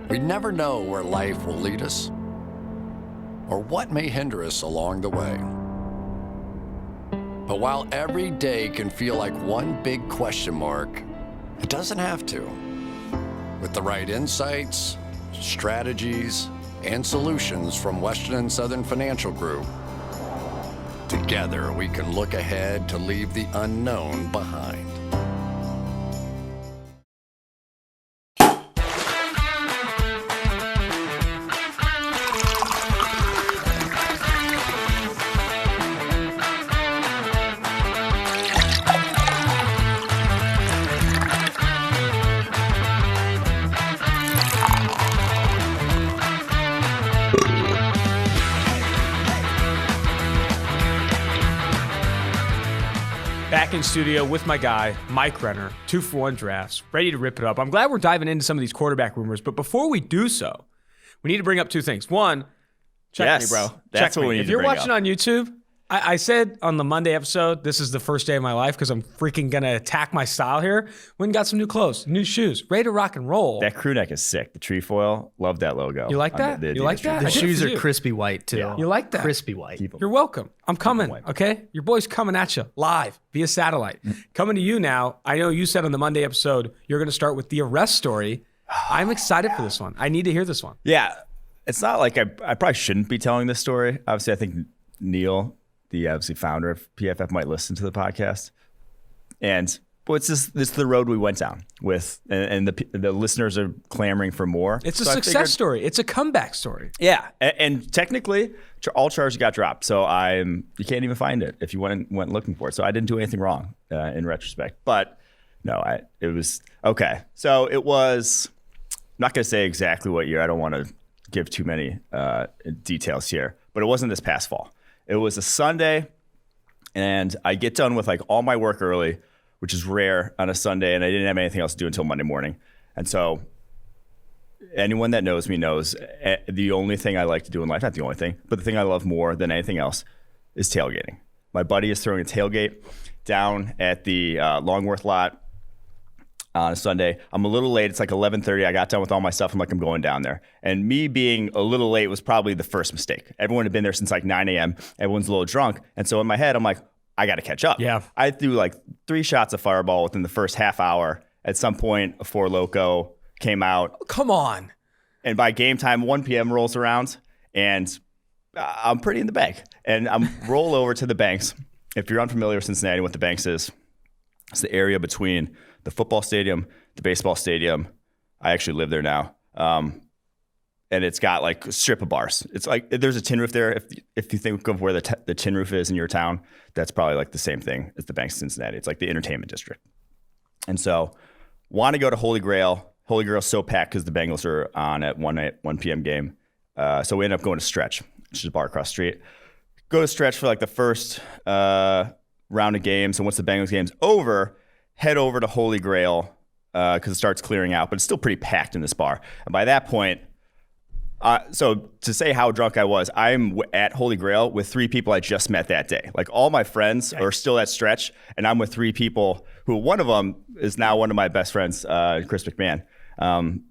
We never know where life will lead us or what may hinder us along the way. But while every day can feel like one big question mark, it doesn't have to. With the right insights, strategies, and solutions from Western and Southern Financial Group, together we can look ahead to leave the unknown behind. Back in studio with my guy, Mike Renner, 2-for-1 Drafts, ready to rip it up. I'm glad we're diving into some of these quarterback rumors, but before we do so, we need to bring up two things. One, check me, bro. That's check what me. we need If to you're bring watching up. on YouTube, I said on the Monday episode, this is the first day of my life because I'm freaking going to attack my style here. Went and got some new clothes, new shoes, ready to rock and roll. That crew neck is sick. The trefoil, love that logo. You like that? You like that? The I did shoes for are you. crispy white, too. Yeah. You like that? Crispy white. You're welcome. I'm coming, okay? Your boy's coming at you live via satellite. Coming to you now. I know you said on the Monday episode you're going to start with the arrest story. I'm excited for this one. I need to hear this one. Yeah, it's not like I probably shouldn't be telling this story. Obviously, I think Neil, the obviously founder of PFF, might listen to the podcast. But this is the road we went down with, and the listeners are clamoring for more. It's a So I success figured- story. It's a comeback story. Yeah, and technically, all charges got dropped. So you can't even find it if you went looking for it. So I didn't do anything wrong in retrospect. But no, it was okay. So it was. I'm not going to say exactly what year. I don't want to give too many details here. But it wasn't this past fall. It was a Sunday, and I get done with like all my work early, which is rare on a Sunday, and I didn't have anything else to do until Monday morning. And so anyone that knows me knows the only thing I like to do in life, not the only thing, but the thing I love more than anything else is tailgating. My buddy is throwing a tailgate down at the Longworth lot on a Sunday. I'm a little late. It's like 11:30. I got done with all my stuff. I'm like, I'm going down there. And me being a little late was probably the first mistake. Everyone had been there since like 9 a.m. Everyone's a little drunk. And so in my head, I'm like, I got to catch up. Yeah. I threw like 3 shots of Fireball within the first half hour. At some point, a Four Loko came out. Come on. And by game time, 1 p.m. rolls around, and I'm pretty in the bag. And I'm roll over to the Banks. If you're unfamiliar with Cincinnati, what the Banks is, it's the area between the football stadium, the baseball stadium. I actually live there now. And it's got like a strip of bars. It's like there's a tin roof there. If you think of where the tin roof is in your town, that's probably like the same thing as the Banks of Cincinnati. It's like the entertainment district. And so want to go to Holy Grail. Holy Grail's so packed because the Bengals are on at 1 p.m. game. So we end up going to Stretch, which is a bar across the street. Go to Stretch for like the first round of games. And once the Bengals game's over, head over to Holy Grail because it starts clearing out. But it's still pretty packed in this bar. And by that point, so to say how drunk I was, I'm at Holy Grail with 3 people I just met that day. Like all my friends are still at Stretch, and I'm with 3 people who one of them is now one of my best friends, Chris McMahon,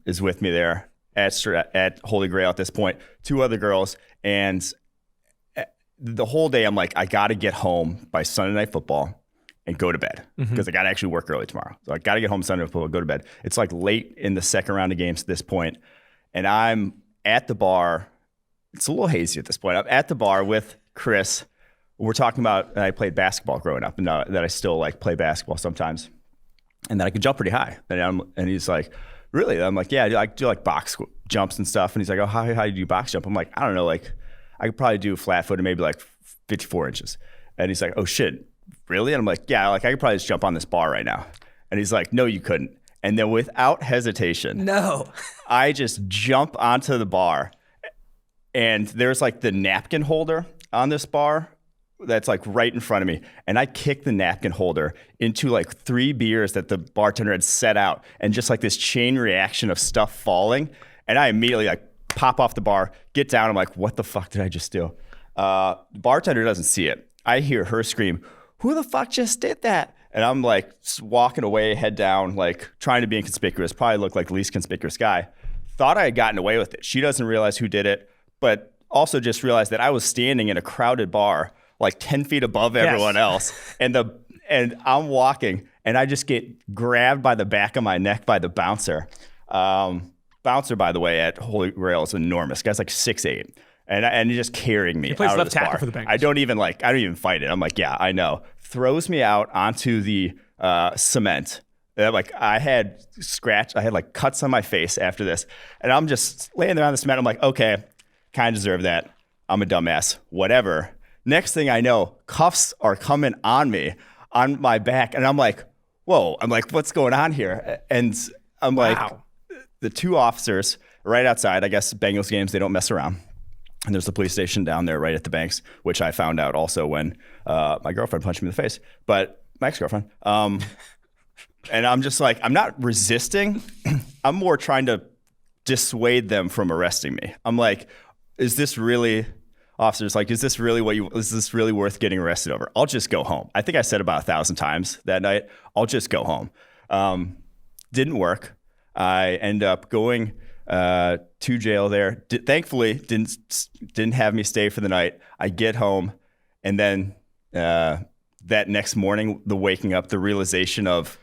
is with me there at Holy Grail at this point. 2 other girls, and the whole day I'm like, I got to get home by Sunday Night Football and go to bed because I got to actually work early tomorrow. So I got to get home Sunday Night Football, go to bed. It's like late in the second round of games at this point, and I'm at the bar. It's a little hazy at this point. I'm at the bar with Chris. We're talking about, and I played basketball growing up, and that I still like play basketball sometimes, and that I can jump pretty high. And he's like, really? I'm like, yeah, I do like box jumps and stuff. And he's like, oh, how do you do box jump? I'm like, I don't know, like I could probably do flat footed, maybe like 54 inches. And he's like, oh shit, really? And I'm like, yeah, like I could probably just jump on this bar right now. And he's like, no, you couldn't. And then without hesitation, No. I just jump onto the bar, and there's like the napkin holder on this bar that's like right in front of me. And I kick the napkin holder into like 3 beers that the bartender had set out, and just like this chain reaction of stuff falling. And I immediately like pop off the bar, get down. I'm like, what the fuck did I just do? The bartender doesn't see it. I hear her scream, who the fuck just did that? And I'm like walking away, head down, like trying to be inconspicuous, probably look like the least conspicuous guy. thought I had gotten away with it. She doesn't realize who did it, but also just realized that I was standing in a crowded bar, like 10 feet above everyone else. And I'm walking, and I just get grabbed by the back of my neck by the bouncer. Bouncer, by the way, at Holy Grail is enormous. Guy's like 6'8". And he's just carrying me. He plays out left of this tackle bar. for the Bengals. I don't even fight it. I'm like, yeah, I know. Throws me out onto the cement. Like I had like cuts on my face after this, and I'm just laying there on the cement. I'm like, okay, kind of deserve that. I'm a dumbass. Whatever. Next thing I know, cuffs are coming on me, on my back, and I'm like, whoa. I'm like, what's going on here? And I'm like, wow. The two officers right outside. I guess Bengals games, they don't mess around. And there's the police station down there right at the banks, which I found out also when my girlfriend punched me in the face. But my ex-girlfriend. And I'm just like, I'm not resisting. I'm more trying to dissuade them from arresting me. I'm like, is this really, officers, like, is this really worth getting arrested over? I'll just go home. I think I said about 1,000 times that night, I'll just go home. Didn't work. I end up going to jail there. Thankfully, didn't have me stay for the night. I get home, and then that next morning, the waking up, the realization of,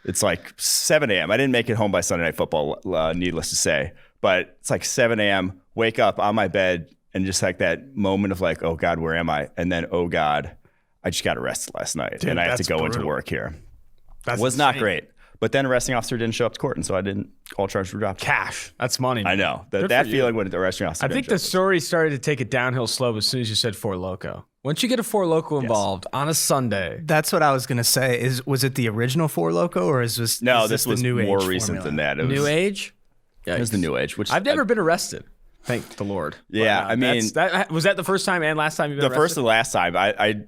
it's like 7 a.m. I didn't make it home by Sunday Night Football, needless to say. But it's like 7 a.m., wake up on my bed, and just like that moment of like, oh, God, where am I? And then, oh, God, I just got arrested last night. Dude, and I have to go brutal. into work here. That was not great. But then arresting officer didn't show up to court, and so all charges were dropped. Cash. That's money. Man. I know. That feeling when the arresting officer I think the story started to take a downhill slope as soon as you said Four Loko. Once you get a Four Loko involved on a Sunday. That's what I was going to say. Was it the original Four Loko, or is this this was the new more age recent formula? than that. New age? It was the new age. Which I've never been arrested. Thank the Lord. Yeah, I mean, was that the first time and last time you've been arrested? The first and last time.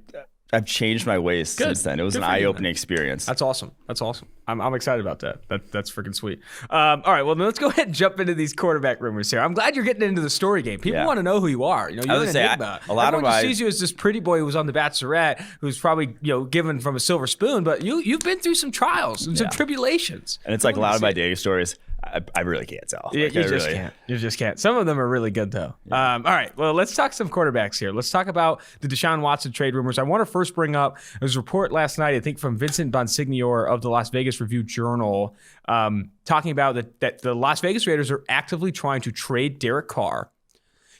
I've changed my ways since then. It was an eye-opening experience. That's awesome. I'm excited about that. That's freaking sweet. All right, well, then let's go ahead and jump into these quarterback rumors here. I'm glad you're getting into the story game. People want to know who you are. You're an enigma. Everyone just sees you as this pretty boy who was on The Bachelorette, who's probably given from a silver spoon, but you've been through some trials and some tribulations. And it's like a lot of my dating stories. I really can't tell. You just can't. Some of them are really good, though. Yeah. All right. Well, let's talk some quarterbacks here. Let's talk about the Deshaun Watson trade rumors. I want to first bring up, there was a report last night, I think from Vincent Bonsignor of the Las Vegas Review-Journal, talking about that the Las Vegas Raiders are actively trying to trade Derek Carr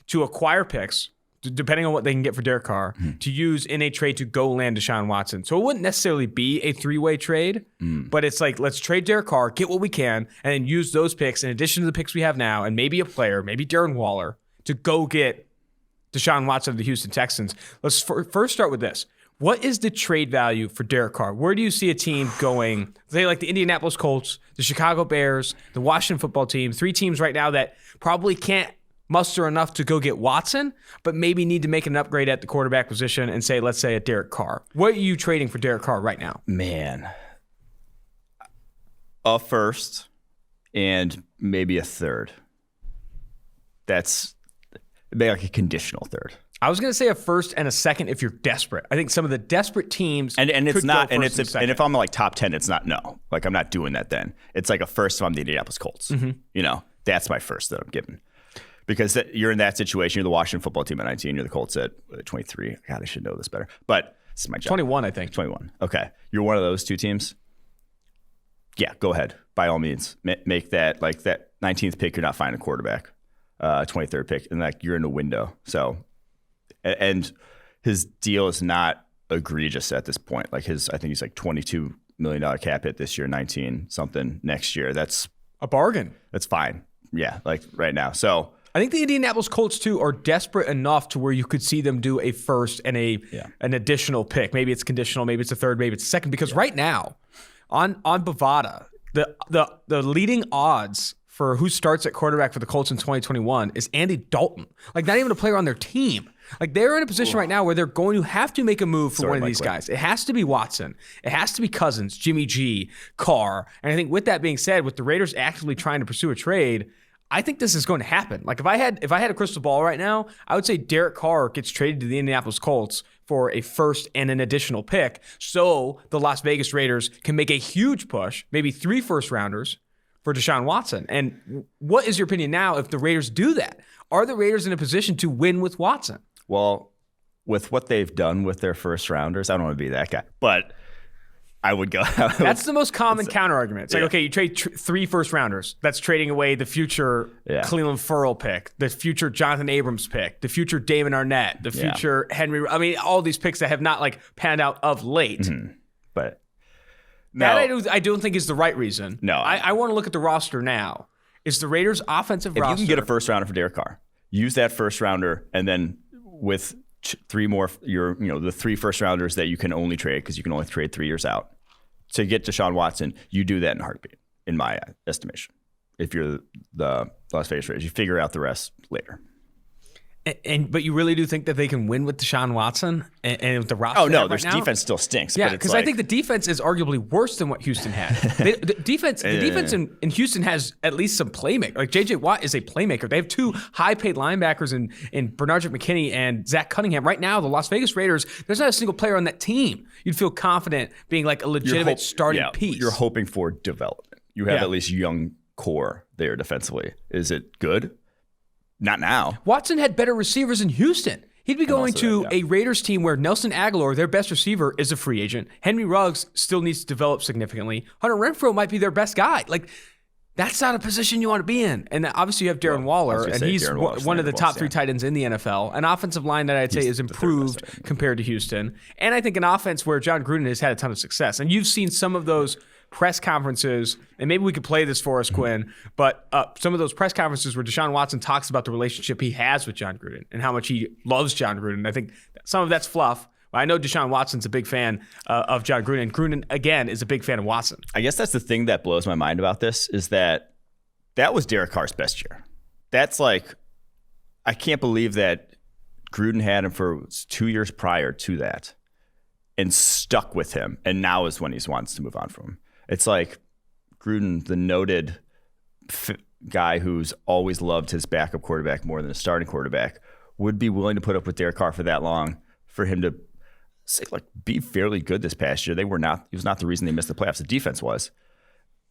to acquire picks, depending on what they can get for Derek Carr, to use in a trade to go land Deshaun Watson. So it wouldn't necessarily be a three-way trade, but it's like, let's trade Derek Carr, get what we can, and then use those picks in addition to the picks we have now, and maybe a player, maybe Darren Waller, to go get Deshaun Watson of the Houston Texans. Let's first start with this. What is the trade value for Derek Carr? Where do you see a team going, say like the Indianapolis Colts, the Chicago Bears, the Washington football team, three teams right now that probably can't muster enough to go get Watson, but maybe need to make an upgrade at the quarterback position and say, let's say, a Derek Carr. What are you trading for Derek Carr right now? Man, a first and maybe a third. That's maybe like a conditional third. I was going to say a first and a second if you're desperate. I think some of the desperate teams and it's could not go and first it's and and if I'm like top 10, it's not no. Like I'm not doing that then. It's like a first if I'm the Indianapolis Colts. That's my first that I'm giving. Because you're in that situation. You're the Washington football team at 19. You're the Colts at 23. God, I should know this better. But this is my job. 21, I think. 21. Okay. You're one of those two teams. Yeah, go ahead. By all means. Make that, like that 19th pick, you're not finding a quarterback. 23rd pick. And like you're in a window. So, and his deal is not egregious at this point. Like I think he's like $22 million cap hit this year, 19 something next year. That's a bargain. That's fine. Yeah, like right now. So, I think the Indianapolis Colts, too, are desperate enough to where you could see them do a first and an additional pick. Maybe it's conditional, maybe it's a third, maybe it's a second. Because right now, on Bovada, the leading odds for who starts at quarterback for the Colts in 2021 is Andy Dalton. Like, not even a player on their team. Like, they're in a position right now where they're going to have to make a move for one of these guys. It has to be Watson. It has to be Cousins, Jimmy G, Carr. And I think with that being said, with the Raiders actively trying to pursue a trade, I think this is going to happen. Like if I had a crystal ball right now, I would say Derek Carr gets traded to the Indianapolis Colts for a first and an additional pick, so the Las Vegas Raiders can make a huge push, maybe 3 first rounders, for Deshaun Watson. And what is your opinion now if the Raiders do that? Are the Raiders in a position to win with Watson? Well, with what they've done with their first rounders, I don't want to be that guy, but I would go. That's the most common counter argument. It's like, okay, you trade 3 first rounders. That's trading away the future Cleveland Ferrell pick, the future Jonathan Abrams pick, the future Damon Arnett, the future Henry. I mean, all these picks that have not like panned out of late. Mm-hmm. But that I don't think is the right reason. No, I want to look at the roster now. Is the Raiders' offensive roster? If you can get a first rounder for Derek Carr, use that first rounder, and then with 3 more, the 3 first rounders that you can only trade because you can only trade 3 years out to get Deshaun Watson, you do that in a heartbeat, in my estimation. If you're the Las Vegas Raiders, you figure out the rest later. But you really do think that they can win with Deshaun Watson and with the roster? Oh no, their defense still stinks. Yeah, because I think the defense is arguably worse than what Houston had. The defense in Houston has at least some playmaker. Like J.J. Watt is a playmaker. They have 2 high-paid linebackers in Bernard McKinney and Zach Cunningham. Right now, the Las Vegas Raiders, there's not a single player on that team you'd feel confident being like a legitimate starting piece. You're hoping for development. You have at least young core there defensively. Is it good? Not now. Watson had better receivers in Houston. He'd be going to a Raiders team where Nelson Aguilar, their best receiver, is a free agent. Henry Ruggs still needs to develop significantly. Hunter Renfrow might be their best guy. Like, that's not a position you want to be in. And obviously you have Darren Waller, and he's one of the top 3 tight ends in the NFL. An offensive line that I'd say is improved compared to Houston. And I think an offense where John Gruden has had a ton of success. And you've seen some of those press conferences, and maybe we could play this for us, Quinn, but some of those press conferences where Deshaun Watson talks about the relationship he has with John Gruden and how much he loves John Gruden. I think some of that's fluff. I know Deshaun Watson's a big fan of John Gruden, and Gruden, again, is a big fan of Watson. I guess that's the thing that blows my mind about this is that was Derek Carr's best year. That's like, I can't believe that Gruden had him for 2 years prior to that and stuck with him, and now is when he wants to move on from him. It's like Gruden, the noted guy who's always loved his backup quarterback more than a starting quarterback, would be willing to put up with Derek Carr for that long for him to be fairly good this past year. He was not the reason they missed the playoffs. The defense was.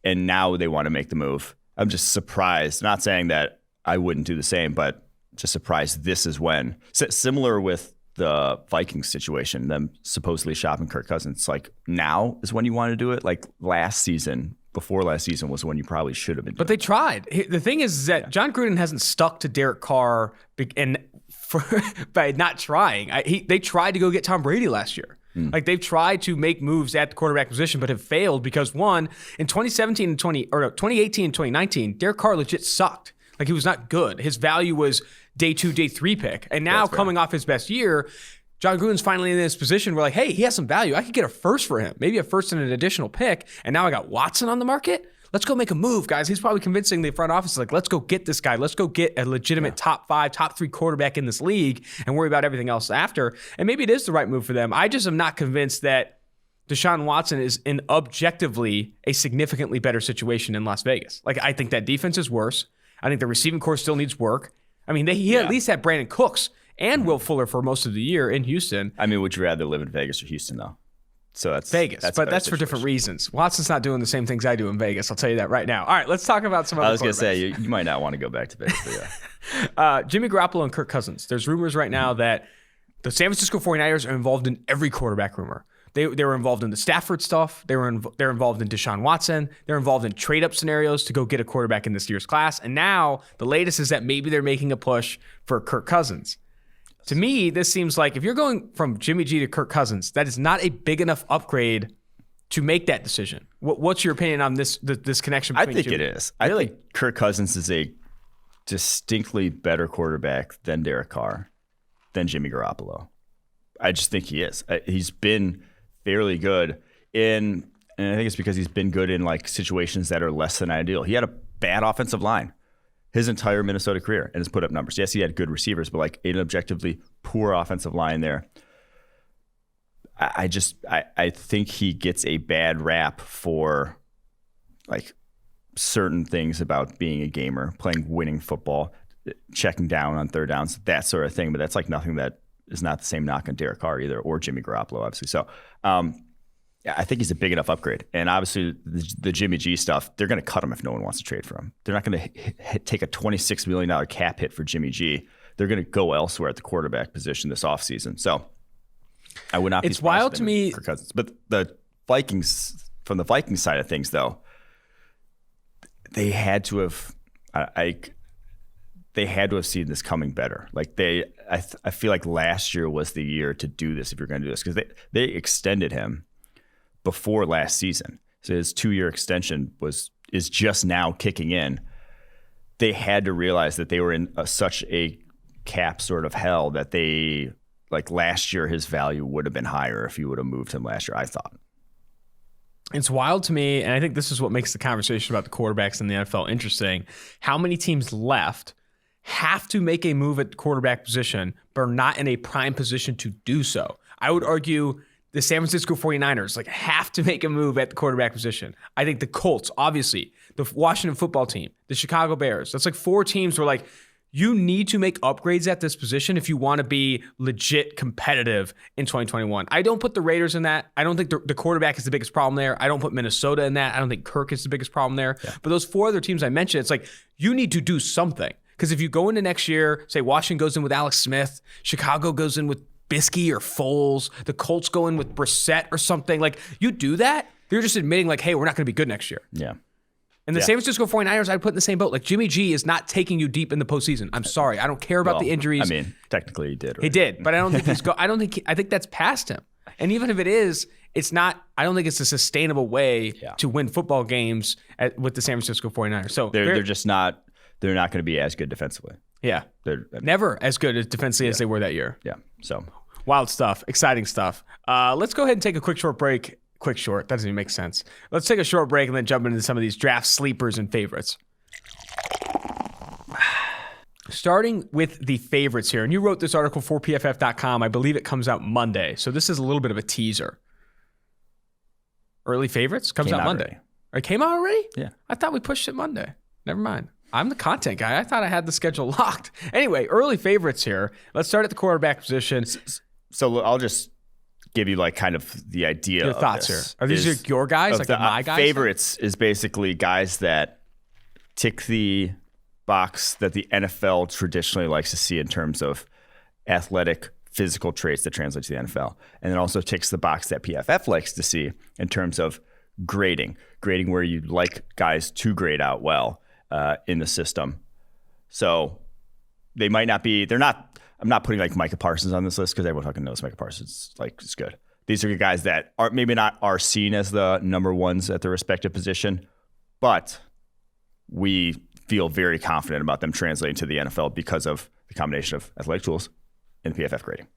And now they want to make the move. I'm just surprised. Not saying that I wouldn't do the same, but just surprised this is when. Similar with the Vikings situation, them supposedly shopping Kirk Cousins. Like, now is when you want to do it. Like before last season was when you probably should have been doing But they tried. The thing is that John Gruden hasn't stuck to Derek Carr by not trying. They tried to go get Tom Brady last year. Like, they've tried to make moves at the quarterback position, but have failed because, one, in 2018 and 2019, Derek Carr legit sucked. Like, he was not good. His value was day 2, day 3 pick. And now, coming off his best year, John Gruden's finally in this position where, like, hey, he has some value. I could get a first for him, maybe a first and an additional pick. And now I got Watson on the market. Let's go make a move, guys. He's probably convincing the front office, like, let's go get this guy. Let's go get a legitimate top 5, top 3 quarterback in this league and worry about everything else after. And maybe it is the right move for them. I just am not convinced that Deshaun Watson is in objectively a significantly better situation in Las Vegas. Like, I think that defense is worse. I think the receiving core still needs work. I mean, he at least had Brandon Cooks and Will Fuller for most of the year in Houston. I mean, would you rather live in Vegas or Houston, though? So that's Vegas, but that's for different reasons. Watson's not doing the same things I do in Vegas. I'll tell you that right now. All right, let's talk about some other. I was going to say you might not want to go back to Vegas, but yeah. Jimmy Garoppolo and Kirk Cousins. There's rumors right now that the San Francisco 49ers are involved in every quarterback rumor. They were involved in the Stafford stuff. They're involved in Deshaun Watson. They're involved in trade-up scenarios to go get a quarterback in this year's class. And now the latest is that maybe they're making a push for Kirk Cousins. To me, this seems like if you're going from Jimmy G to Kirk Cousins, that is not a big enough upgrade to make that decision. What's your opinion on this connection between I think it is. I think Kirk Cousins is a distinctly better quarterback than Derek Carr, than Jimmy Garoppolo. I just think he is. He's been fairly good and I think it's because he's been good in like situations that are less than ideal. He had a bad offensive line his entire Minnesota career and has put up numbers. Yes, he had good receivers, but like an objectively poor offensive line there. I think he gets a bad rap for like certain things about being a gamer, playing winning football, checking down on third downs, that sort of thing. But that's like nothing that is not the same knock on Derek Carr either, or Jimmy Garoppolo, obviously. So Yeah, I think he's a big enough upgrade. And obviously, the Jimmy G stuff, they're going to cut him if no one wants to trade for him. They're not going to take a $26 million cap hit for Jimmy G. They're going to go elsewhere at the quarterback position this offseason. So I would not be It's wild to me. For Cousins. But the Vikings, from the Vikings side of things, though, they had to have they had to have seen this coming better. Like I feel like last year was the year to do this if you're going to do this, because they extended him before last season. So his 2-year extension is just now kicking in. They had to realize that they were in such a cap sort of hell that they, like last year, his value would have been higher if you would have moved him last year, I thought. It's wild to me, and I think this is what makes the conversation about the quarterbacks in the NFL interesting. How many teams left have to make a move at the quarterback position, but are not in a prime position to do so? I would argue the San Francisco 49ers have to make a move at the quarterback position. I think the Colts, obviously, the Washington football team, the Chicago Bears. That's 4 teams where you need to make upgrades at this position if you want to be legit competitive in 2021. I don't put the Raiders in that. I don't think the quarterback is the biggest problem there. I don't put Minnesota in that. I don't think Kirk is the biggest problem there. Yeah. But those 4 other teams I mentioned, it's you need to do something. Because if you go into next year, say Washington goes in with Alex Smith, Chicago goes in with Bisky or Foles, the Colts go in with Brissett or something, you do that, you're just admitting hey, we're not going to be good next year. Yeah. And the San Francisco 49ers, I'd put in the same boat. Jimmy G is not taking you deep in the postseason. I'm sorry. I don't care about the injuries. I mean, technically he did. Right? He did, but I don't think I think that's past him. And even if it is, it's not, I don't think it's a sustainable way to win football games with the San Francisco 49ers. So they're just not, they're not going to be as good defensively. Yeah. They're never as good as defensively as they were that year. Yeah. So wild stuff, exciting stuff. Let's go ahead and take a quick short break. Quick short, that doesn't even make sense. Let's take a short break and then jump into some of these draft sleepers and favorites. Starting with the favorites here, and you wrote this article for PFF.com. I believe it comes out Monday, so this is a little bit of a teaser. Early favorites comes out Monday. It came out already? Yeah. I thought we pushed it Monday. Never mind. I'm the content guy. I thought I had the schedule locked. Anyway, early favorites here. Let's start at the quarterback position. So I'll just give you kind of the idea. Your thoughts here. Are these your guys? My guys? Favorites is basically guys that tick the box that the NFL traditionally likes to see in terms of athletic, physical traits that translate to the NFL. And it also ticks the box that PFF likes to see in terms of grading where you like guys to grade out well in the system. So they might not be, I'm not putting Micah Parsons on this list because everyone fucking knows Micah Parsons is good. These are guys that are maybe not are seen as the number ones at their respective position, but we feel very confident about them translating to the NFL because of the combination of athletic tools and PFF grading.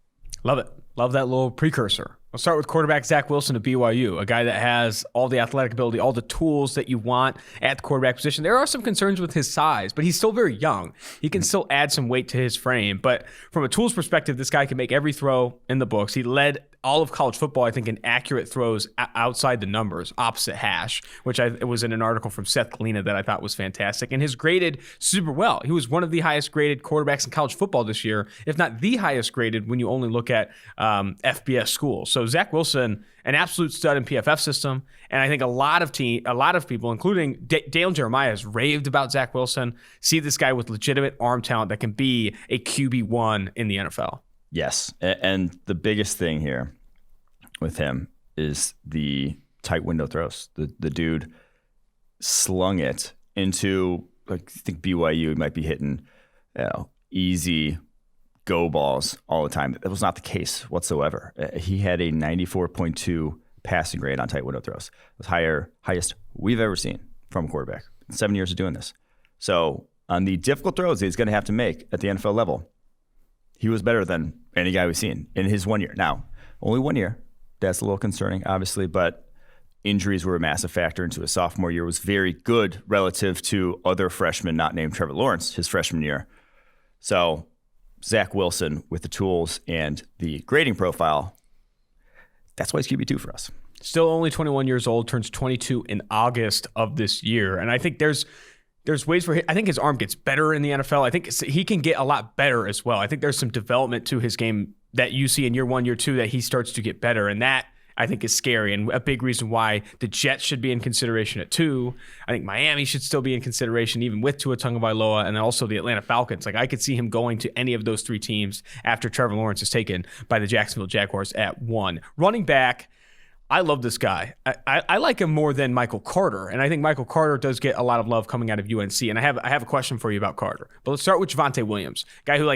Love it. Love that little precursor. I'll start with quarterback Zack Wilson of BYU, a guy that has all the athletic ability, all the tools that you want at the quarterback position. There are some concerns with his size, but he's still very young. He can still add some weight to his frame. But from a tools perspective, this guy can make every throw in the books. He led all of college football, I think, in accurate throws outside the numbers, opposite hash, which it was in an article from Seth Galina that I thought was fantastic. And has graded super well. He was one of the highest graded quarterbacks in college football this year, if not the highest graded when you only look at FBS schools. So Zack Wilson, an absolute stud in PFF system. And I think a lot of people, including Dale and Jeremiah, has raved about Zack Wilson. See this guy with legitimate arm talent that can be a QB1 in the NFL. Yes. And the biggest thing here with him is the tight window throws. The dude slung it into, I think BYU might be hitting easy go balls all the time. That was not the case whatsoever. He had a 94.2 passing grade on tight window throws. It was highest we've ever seen from a quarterback in 7 years of doing this. So on the difficult throws he's going to have to make at the NFL level, he was better than any guy we've seen in his 1 year. Now, only 1 year. That's a little concerning, obviously, but injuries were a massive factor into his sophomore year. Was very good relative to other freshmen not named Trevor Lawrence his freshman year. So Zack Wilson with the tools and the grading profile, that's why he's QB2 for us. Still only 21 years old, turns 22 in August of this year. And I think there's ways for him. I think his arm gets better in the NFL. I think he can get a lot better as well. I think there's some development to his game that you see in year 1, year 2 that he starts to get better. And that I think is scary, and a big reason why the Jets should be in consideration at 2. I think Miami should still be in consideration, even with Tua Tagovailoa, and also the Atlanta Falcons. Like, I could see him going to any of those 3 teams after Trevor Lawrence is taken by the Jacksonville Jaguars at 1. Running back, I love this guy. I like him more than Michael Carter, and I think Michael Carter does get a lot of love coming out of UNC. And I have a question for you about Carter, but let's start with Javonte Williams, guy who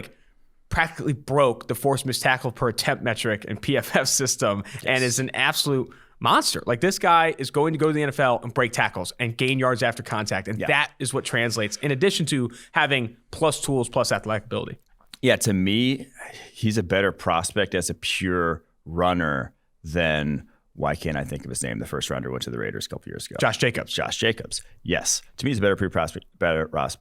practically broke the forced missed tackle per attempt metric in PFF system, and is an absolute monster. Like, this guy is going to go to the NFL and break tackles and gain yards after contact, and that is what translates, in addition to having plus tools, plus athletic ability. Yeah, to me, he's a better prospect as a pure runner than, why can't I think of his name? The first rounder went to the Raiders a couple years ago. Josh Jacobs. Yes. To me, he's a better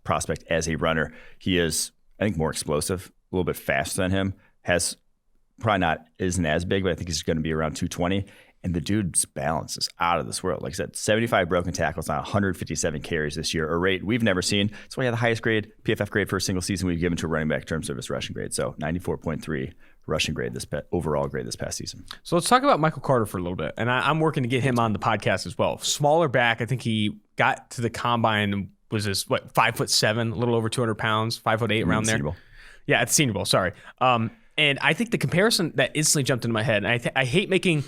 prospect as a runner. He is, I think, more explosive, a little bit faster than him. Isn't as big, but I think he's going to be around 220. And the dude's balance is out of this world. Like I said, 75 broken tackles on 157 carries this year, a rate we've never seen. That's why he had the highest grade, PFF grade for a single season we've given to a running back in terms of his rushing grade. So 94.3 rushing grade, overall grade this past season. So let's talk about Michael Carter for a little bit. And I'm working to get him on the podcast as well. Smaller back, I think he got to the combine and was 5'7", a little over 200 pounds, 5'8", around there. Yeah, at the Senior Bowl, sorry. And I think the comparison that instantly jumped into my head, and I hate making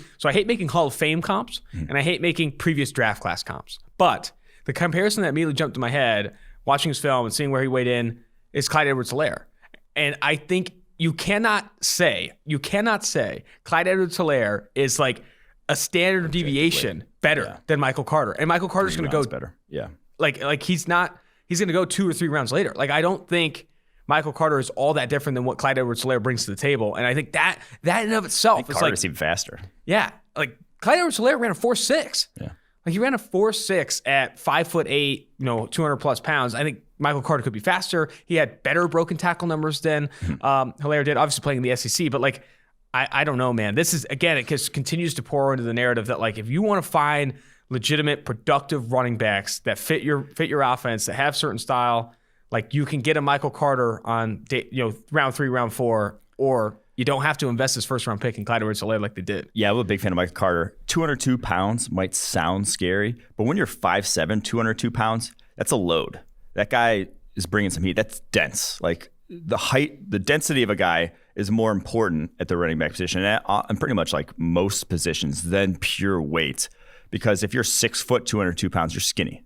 Hall of Fame comps, and I hate making previous draft class comps. But the comparison that immediately jumped to my head, watching his film and seeing where he weighed in, is Clyde Edwards-Helaire. And I think you cannot say Clyde Edwards-Helaire is like a standard deviation better than Michael Carter. And Michael Carter's going to go better. Yeah. Like he's going to go 2 or 3 rounds later. Like, I don't think Michael Carter is all that different than what Clyde Edwards-Helaire brings to the table. And I think that in and of itself is Carter's even faster. Yeah. Like, Clyde Edwards-Helaire ran a 4.6. Yeah. Like, he ran a 4.6 at 5'8", 200 plus pounds. I think Michael Carter could be faster. He had better broken tackle numbers than Helaire did, obviously playing in the SEC. But I don't know, man. This is, again, it just continues to pour into the narrative that, if you want to find legitimate, productive running backs that fit your offense, that have certain style, you can get a Michael Carter on round 3, round 4, or you don't have to invest his first-round pick in Clyde Edwards-Helaire like they did. Yeah, I'm a big fan of Michael Carter. 202 pounds might sound scary, but when you're 5'7", 202 pounds, that's a load. That guy is bringing some heat. That's dense. The height, the density of a guy is more important at the running back position, and pretty much most positions, than pure weight. Because if you're 6 foot, 202 pounds, you're skinny.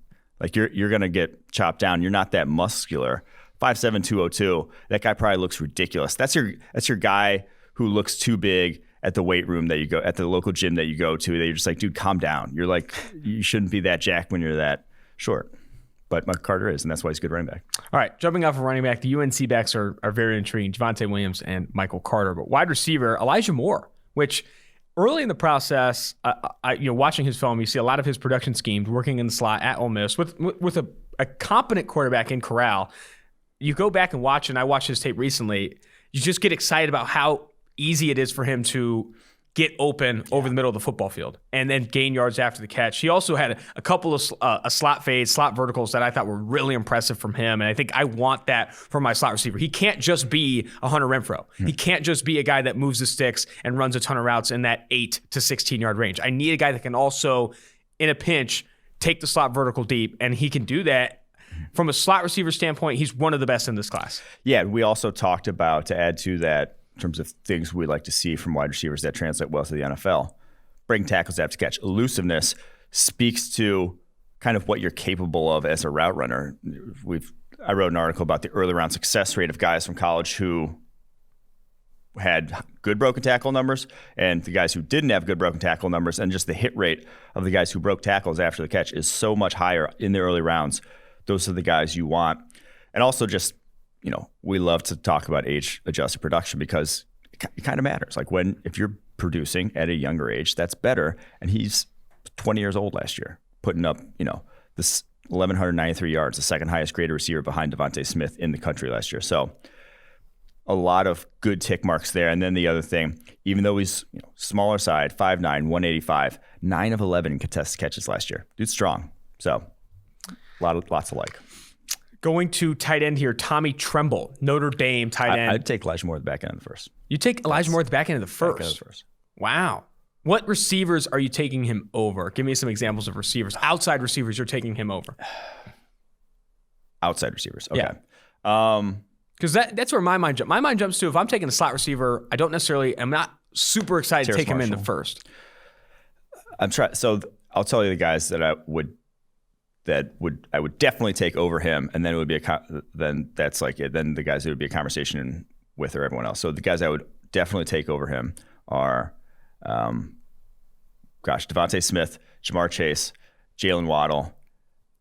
You're going to get chopped down. You're not that muscular. 5'7", 202, that guy probably looks ridiculous. That's your guy who looks too big at the weight room that you go, at the local gym that you go to, that you're just dude, calm down. You're you shouldn't be that jacked when you're that short. But Michael Carter is, and that's why he's a good running back. All right, jumping off of running back, the UNC backs are very intriguing. Javonte Williams and Michael Carter. But wide receiver, Elijah Moore, which early in the process, watching his film, you see a lot of his production schemes working in the slot at Ole Miss with a competent quarterback in Corral. You go back and watch, and I watched his tape recently, you just get excited about how easy it is for him to get open over the middle of the football field and then gain yards after the catch. He also had a couple of slot fades, slot verticals that I thought were really impressive from him, and I think I want that from my slot receiver. He can't just be a Hunter Renfrow. He can't just be a guy that moves the sticks and runs a ton of routes in that 8 to 16-yard range. I need a guy that can also, in a pinch, take the slot vertical deep, and he can do that. From a slot receiver standpoint, he's one of the best in this class. Yeah, we also talked about, to add to that, in terms of things we like to see from wide receivers that translate well to the NFL, breaking tackles after catch. Elusiveness speaks to kind of what you're capable of as a route runner. I wrote an article about the early round success rate of guys from college who had good broken tackle numbers and the guys who didn't have good broken tackle numbers, and just the hit rate of the guys who broke tackles after the catch is so much higher in the early rounds. Those are the guys you want. And also just, we love to talk about age-adjusted production because it kind of matters. If you're producing at a younger age, that's better. And he's 20 years old last year, putting up, this 1,193 yards, the second highest graded receiver behind Devontae Smith in the country last year. So a lot of good tick marks there. And then the other thing, even though he's smaller side, 5'9", 185, 9 of 11 contested catches last year. Dude's strong. So lots to like. Going to tight end here, Tommy Tremble, Notre Dame tight end. I'd take Elijah Moore at the back end of the first. You take Elijah Moore at the back end of the first? Back end of the first. Wow. What receivers are you taking him over? Give me some examples of receivers. Outside receivers you're taking him over. Outside receivers. Okay. Yeah. Because that's where my mind jumps. My mind jumps to if I'm taking a slot receiver, I'm not super excited to take him in the first. So I'll tell you the guys that I would definitely take over him, and then it would be then the guys it would be a conversation with or everyone else. So the guys I would definitely take over him are, Devontae Smith, Jamar Chase, Jalen Waddle,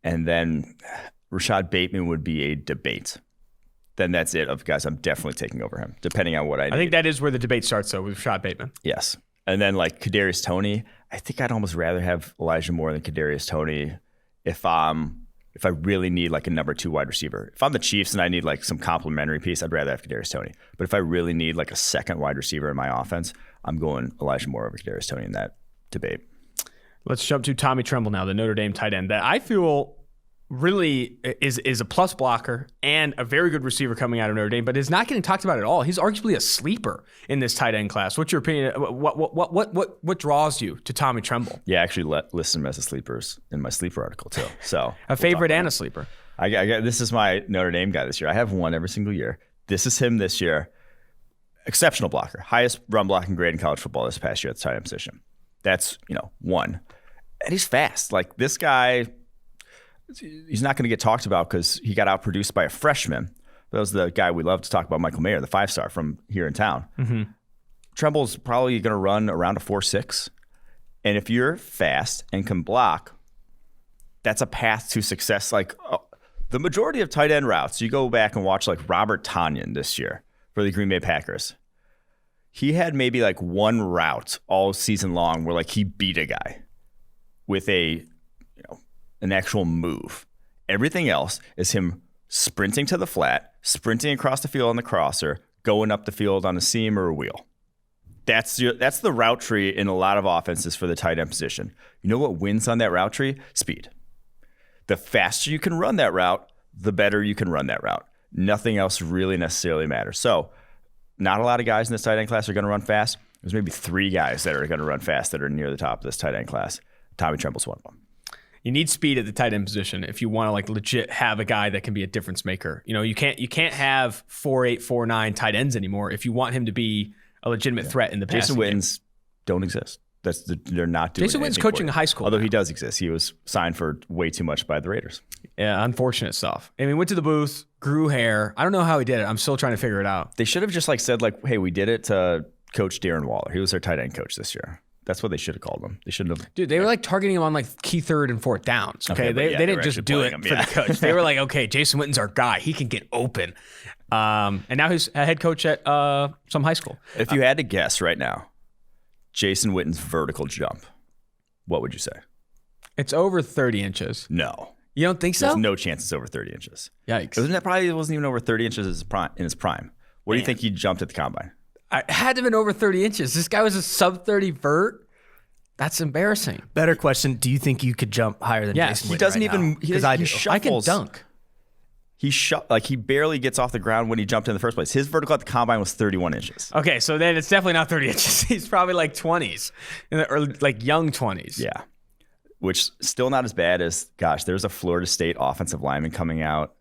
and then Rashad Bateman would be a debate. Then that's it of guys I'm definitely taking over him, depending on what I need. I think that is where the debate starts, though, with Rashad Bateman. Yes. And then like Kadarius Toney, I think I'd almost rather have Elijah Moore than Kadarius Toney if I really need like a number 2 wide receiver. If I'm the Chiefs and I need like some complimentary piece, I'd rather have Kadarius Toney. But if I really need like a second wide receiver in my offense, I'm going Elijah Moore over Kadarius Toney in that debate. Let's jump to Tommy Tremble now, the Notre Dame tight end that I feel really is a plus blocker and a very good receiver coming out of Notre Dame, but is not getting talked about at all. He's arguably a sleeper in this tight end class. What's your opinion? What draws you to Tommy Tremble? Yeah, I actually list him as a sleepers in my sleeper article too. So a favorite and a sleeper. I this is my Notre Dame guy this year. I have one every single year. This is him this year. Exceptional blocker, highest run blocking grade in college football this past year at the tight end position. That's one, and he's fast. Like this guy. He's not going to get talked about because he got outproduced by a freshman. That was the guy we love to talk about, Michael Mayer, the 5-star from here in town. Mm-hmm. Tremble's probably going to run around a 4.6. And if you're fast and can block, that's a path to success. Like the majority of tight end routes, you go back and watch like Robert Tonyan this year for the Green Bay Packers. He had maybe like one route all season long where like he beat a guy with an actual move. Everything else is him sprinting to the flat, sprinting across the field on the crosser, going up the field on a seam or a wheel. That's the route tree in a lot of offenses for the tight end position. You know what wins on that route tree? Speed. The faster you can run that route, the better you can run that route. Nothing else really necessarily matters. So not a lot of guys in this tight end class are going to run fast. There's maybe 3 guys that are going to run fast that are near the top of this tight end class. Tommy Tremble's one of them. You need speed at the tight end position if you want to like legit have a guy that can be a difference maker. You can't have 4.8, 4.9 tight ends anymore if you want him to be a legitimate threat in the passing game. Jason Witten's don't exist. They're not doing. Jason Witten's coaching a high school. Although now. He does exist. He was signed for way too much by the Raiders. Yeah, unfortunate stuff. I mean, went to the booth, grew hair. I don't know how he did it. I'm still trying to figure it out. They should have just like said like, hey, we did it to Coach Darren Waller. He was their tight end coach this year. That's what they should have called him. They shouldn't have. Dude, they were like targeting him on like key 3rd and 4th downs. Okay, they didn't just do it for the coach. They were like, okay, Jason Witten's our guy. He can get open. And now he's a head coach at some high school. If you had to guess right now, Jason Witten's vertical jump, what would you say? It's over 30 inches. No. You don't think so? There's no chance it's over 30 inches. Yikes. It wasn't even over 30 inches in his prime. What do you think he jumped at the combine? I had to have been over 30 inches. This guy was a sub 30 vert. That's embarrassing. Better question. Do you think you could jump higher than Jason Witten? He doesn't even, because I shuffles. I can dunk. He barely gets off the ground when he jumped in the first place. His vertical at the combine was 31 inches. Okay, so then it's definitely not 30 inches. He's probably like 20s, or like young 20s. Yeah, which still not as bad as, there's a Florida State offensive lineman coming out.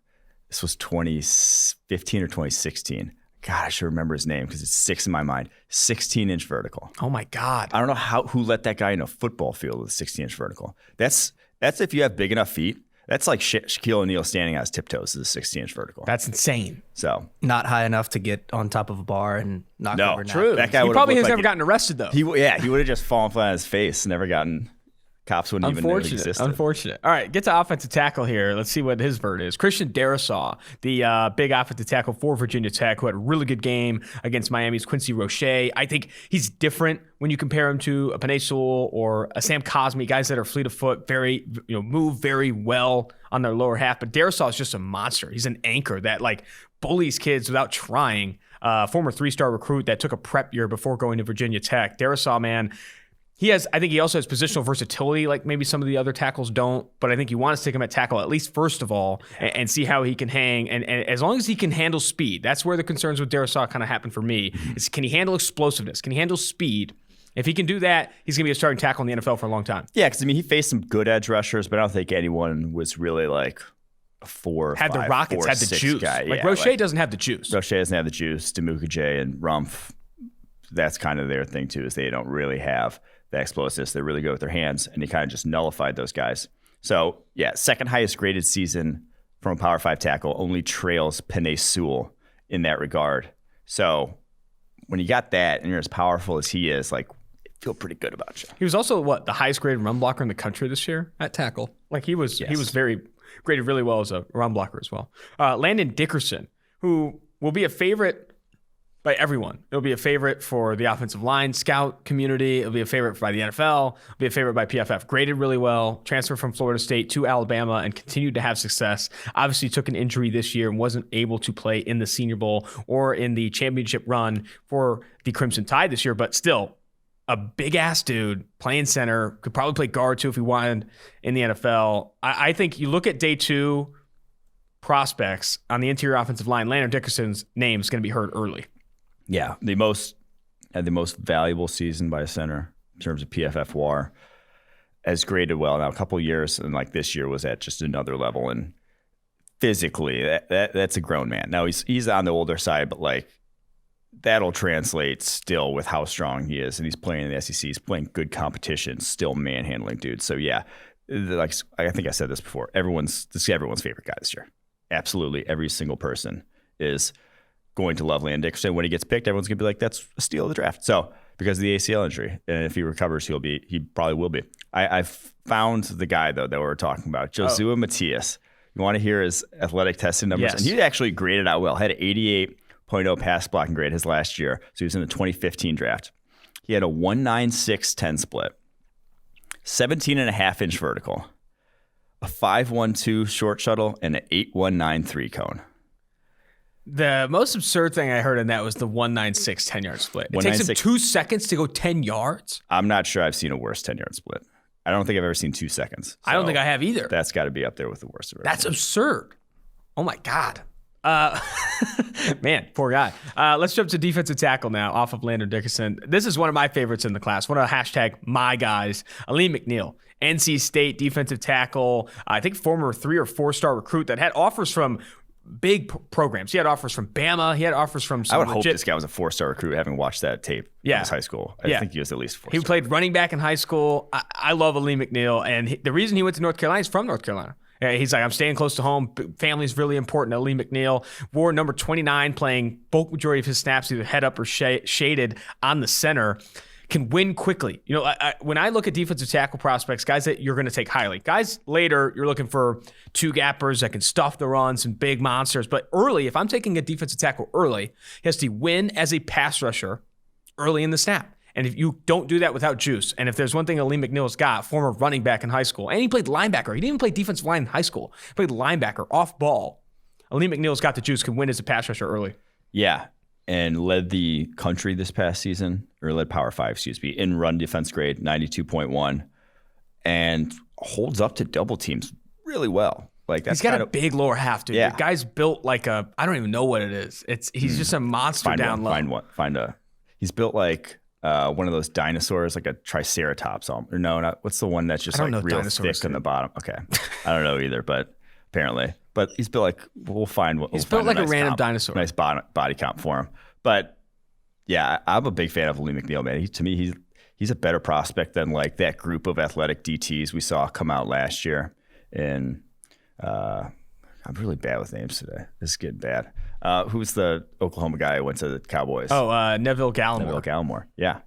This was 2015 or 2016. God, I should remember his name because it's 6 in my mind. 16-inch vertical. Oh my God. I don't know who let that guy in a football field with a 16-inch vertical. That's if you have big enough feet. That's like Shaquille O'Neal standing on his tiptoes is a 16-inch vertical. That's insane. So not high enough to get on top of a bar and knock over. True. That guy he probably has never gotten arrested though. He would have just fallen flat on his face, never gotten. Cops wouldn't even know it existed. Unfortunate. All right, get to offensive tackle here. Let's see what his vert is. Christian Darasaw, the big offensive tackle for Virginia Tech, who had a really good game against Miami's Quincy Roche. I think he's different when you compare him to a Penei Sewell or a Sam Cosmi, guys that are fleet of foot, very move very well on their lower half. But Darasaw is just a monster. He's an anchor that like bullies kids without trying. Former 3-star recruit that took a prep year before going to Virginia Tech. Darasaw, man. I think he also has positional versatility like maybe some of the other tackles don't, but I think you want to stick him at tackle at least first of all and see how he can hang. And as long as he can handle speed, that's where the concerns with Darasaw kind of happen for me. Is can he handle explosiveness? Can he handle speed? If he can do that, he's going to be a starting tackle in the NFL for a long time. Yeah, because, I mean, he faced some good edge rushers, but I don't think anyone was really like a 4 or had 5, the Rockets, 4, had the 6 juice. guy. Like, Yeah, Roche doesn't have the juice. Roche doesn't have the juice. Demukajay and Rumpf, that's kind of their thing, too, is they don't really have the explosiveness. They're really good with their hands, and he kind of just nullified those guys. So, yeah, second highest graded season from a Power 5 tackle, only trails Penei Sewell in that regard. So when you got that and you're as powerful as he is, like, feel pretty good about you. He was also the highest graded run blocker in the country this year at tackle. Like he was very graded really well as a run blocker as well. Landon Dickerson, who will be a favorite by everyone. It'll be a favorite for the offensive line scout community. It'll be a favorite by the NFL. It'll be a favorite by PFF. Graded really well. Transferred from Florida State to Alabama and continued to have success. Obviously took an injury this year and wasn't able to play in the Senior Bowl or in the championship run for the Crimson Tide this year, but still a big-ass dude playing center. Could probably play guard too if he wanted in the NFL. I think you look at day 2 prospects on the interior offensive line, Landon Dickerson's name is going to be heard early. Yeah, the most valuable season by a center in terms of PFF WAR, as graded well. Now a couple of years, and like this year was at just another level. And physically, that's a grown man. Now he's on the older side, but like that'll translate still with how strong he is, and he's playing in the SEC. He's playing good competition, still manhandling dudes. So yeah, like I think I said this before. This is everyone's favorite guy this year. Absolutely, every single person is going to love Landon Dickerson. When he gets picked, everyone's going to be like, that's a steal of the draft. So because of the ACL injury, and if he recovers, he probably will be. I found the guy, though, that we were talking about, Josua Matias. You want to hear his athletic testing numbers? Yes. And he actually graded out well. Had an 88.0 pass blocking grade his last year. So he was in the 2015 draft. He had a 196-10 split, 17.5-inch vertical, a 5.12 short shuttle, and an 8.19 3-cone. The most absurd thing I heard in that was the 196 10-yard split. It takes him 2 seconds to go 10 yards? I'm not sure I've seen a worse 10-yard split. I don't think I've ever seen 2 seconds. I don't think I have either. That's got to be up there with the worst. That's absurd. Oh, my God. Man, poor guy. Let's jump to defensive tackle now off of Landon Dickerson. This is one of my favorites in the class. One of the hashtag my guys, Ellie Mcneal, NC State defensive tackle. I think former 3 or 4-star recruit that had offers from big programs. He had offers from Bama. He had offers from some I would hope this guy was a 4-star recruit, having watched that tape in his high school. I think he was at least 4-star. He played running back in high school. I love Elene McNeil, and the reason he went to North Carolina, he's from North Carolina. He's like, I'm staying close to home. Family's really important. Elene McNeil wore number 29, playing bulk majority of his snaps either head up or shaded on the center. Can win quickly. You know, when I look at defensive tackle prospects, guys that you're going to take highly. Guys later, you're looking for 2-gappers that can stuff the runs and big monsters. But early, if I'm taking a defensive tackle early, he has to win as a pass rusher early in the snap. And if you don't do that without juice, and if there's one thing Elene McNeil's got, former running back in high school, and he played linebacker. He didn't even play defensive line in high school. He played linebacker, off ball. Elene McNeil's got the juice, can win as a pass rusher early. Yeah. And led the country this past season, or led Power 5, in run defense grade, 92.1, and holds up to double teams really well. Like that's he's got a big lower half, dude. Yeah. The guy's built like I don't even know what it is. He's just a monster down low. He's built like one of those dinosaurs, like a triceratops. Or no, not what's the one that's just like real thick in the bottom. Okay, I don't know either, but apparently. But he's built like we'll find what he's built like a random dinosaur. Nice body count for him. But yeah, I'm a big fan of Ellie Mcneil, man. To me, he's a better prospect than like that group of athletic DTs we saw come out last year. And I'm really bad with names today. This is getting bad. Who's the Oklahoma guy who went to the Cowboys? Oh, Neville Gallimore. Neville Gallimore. Yeah.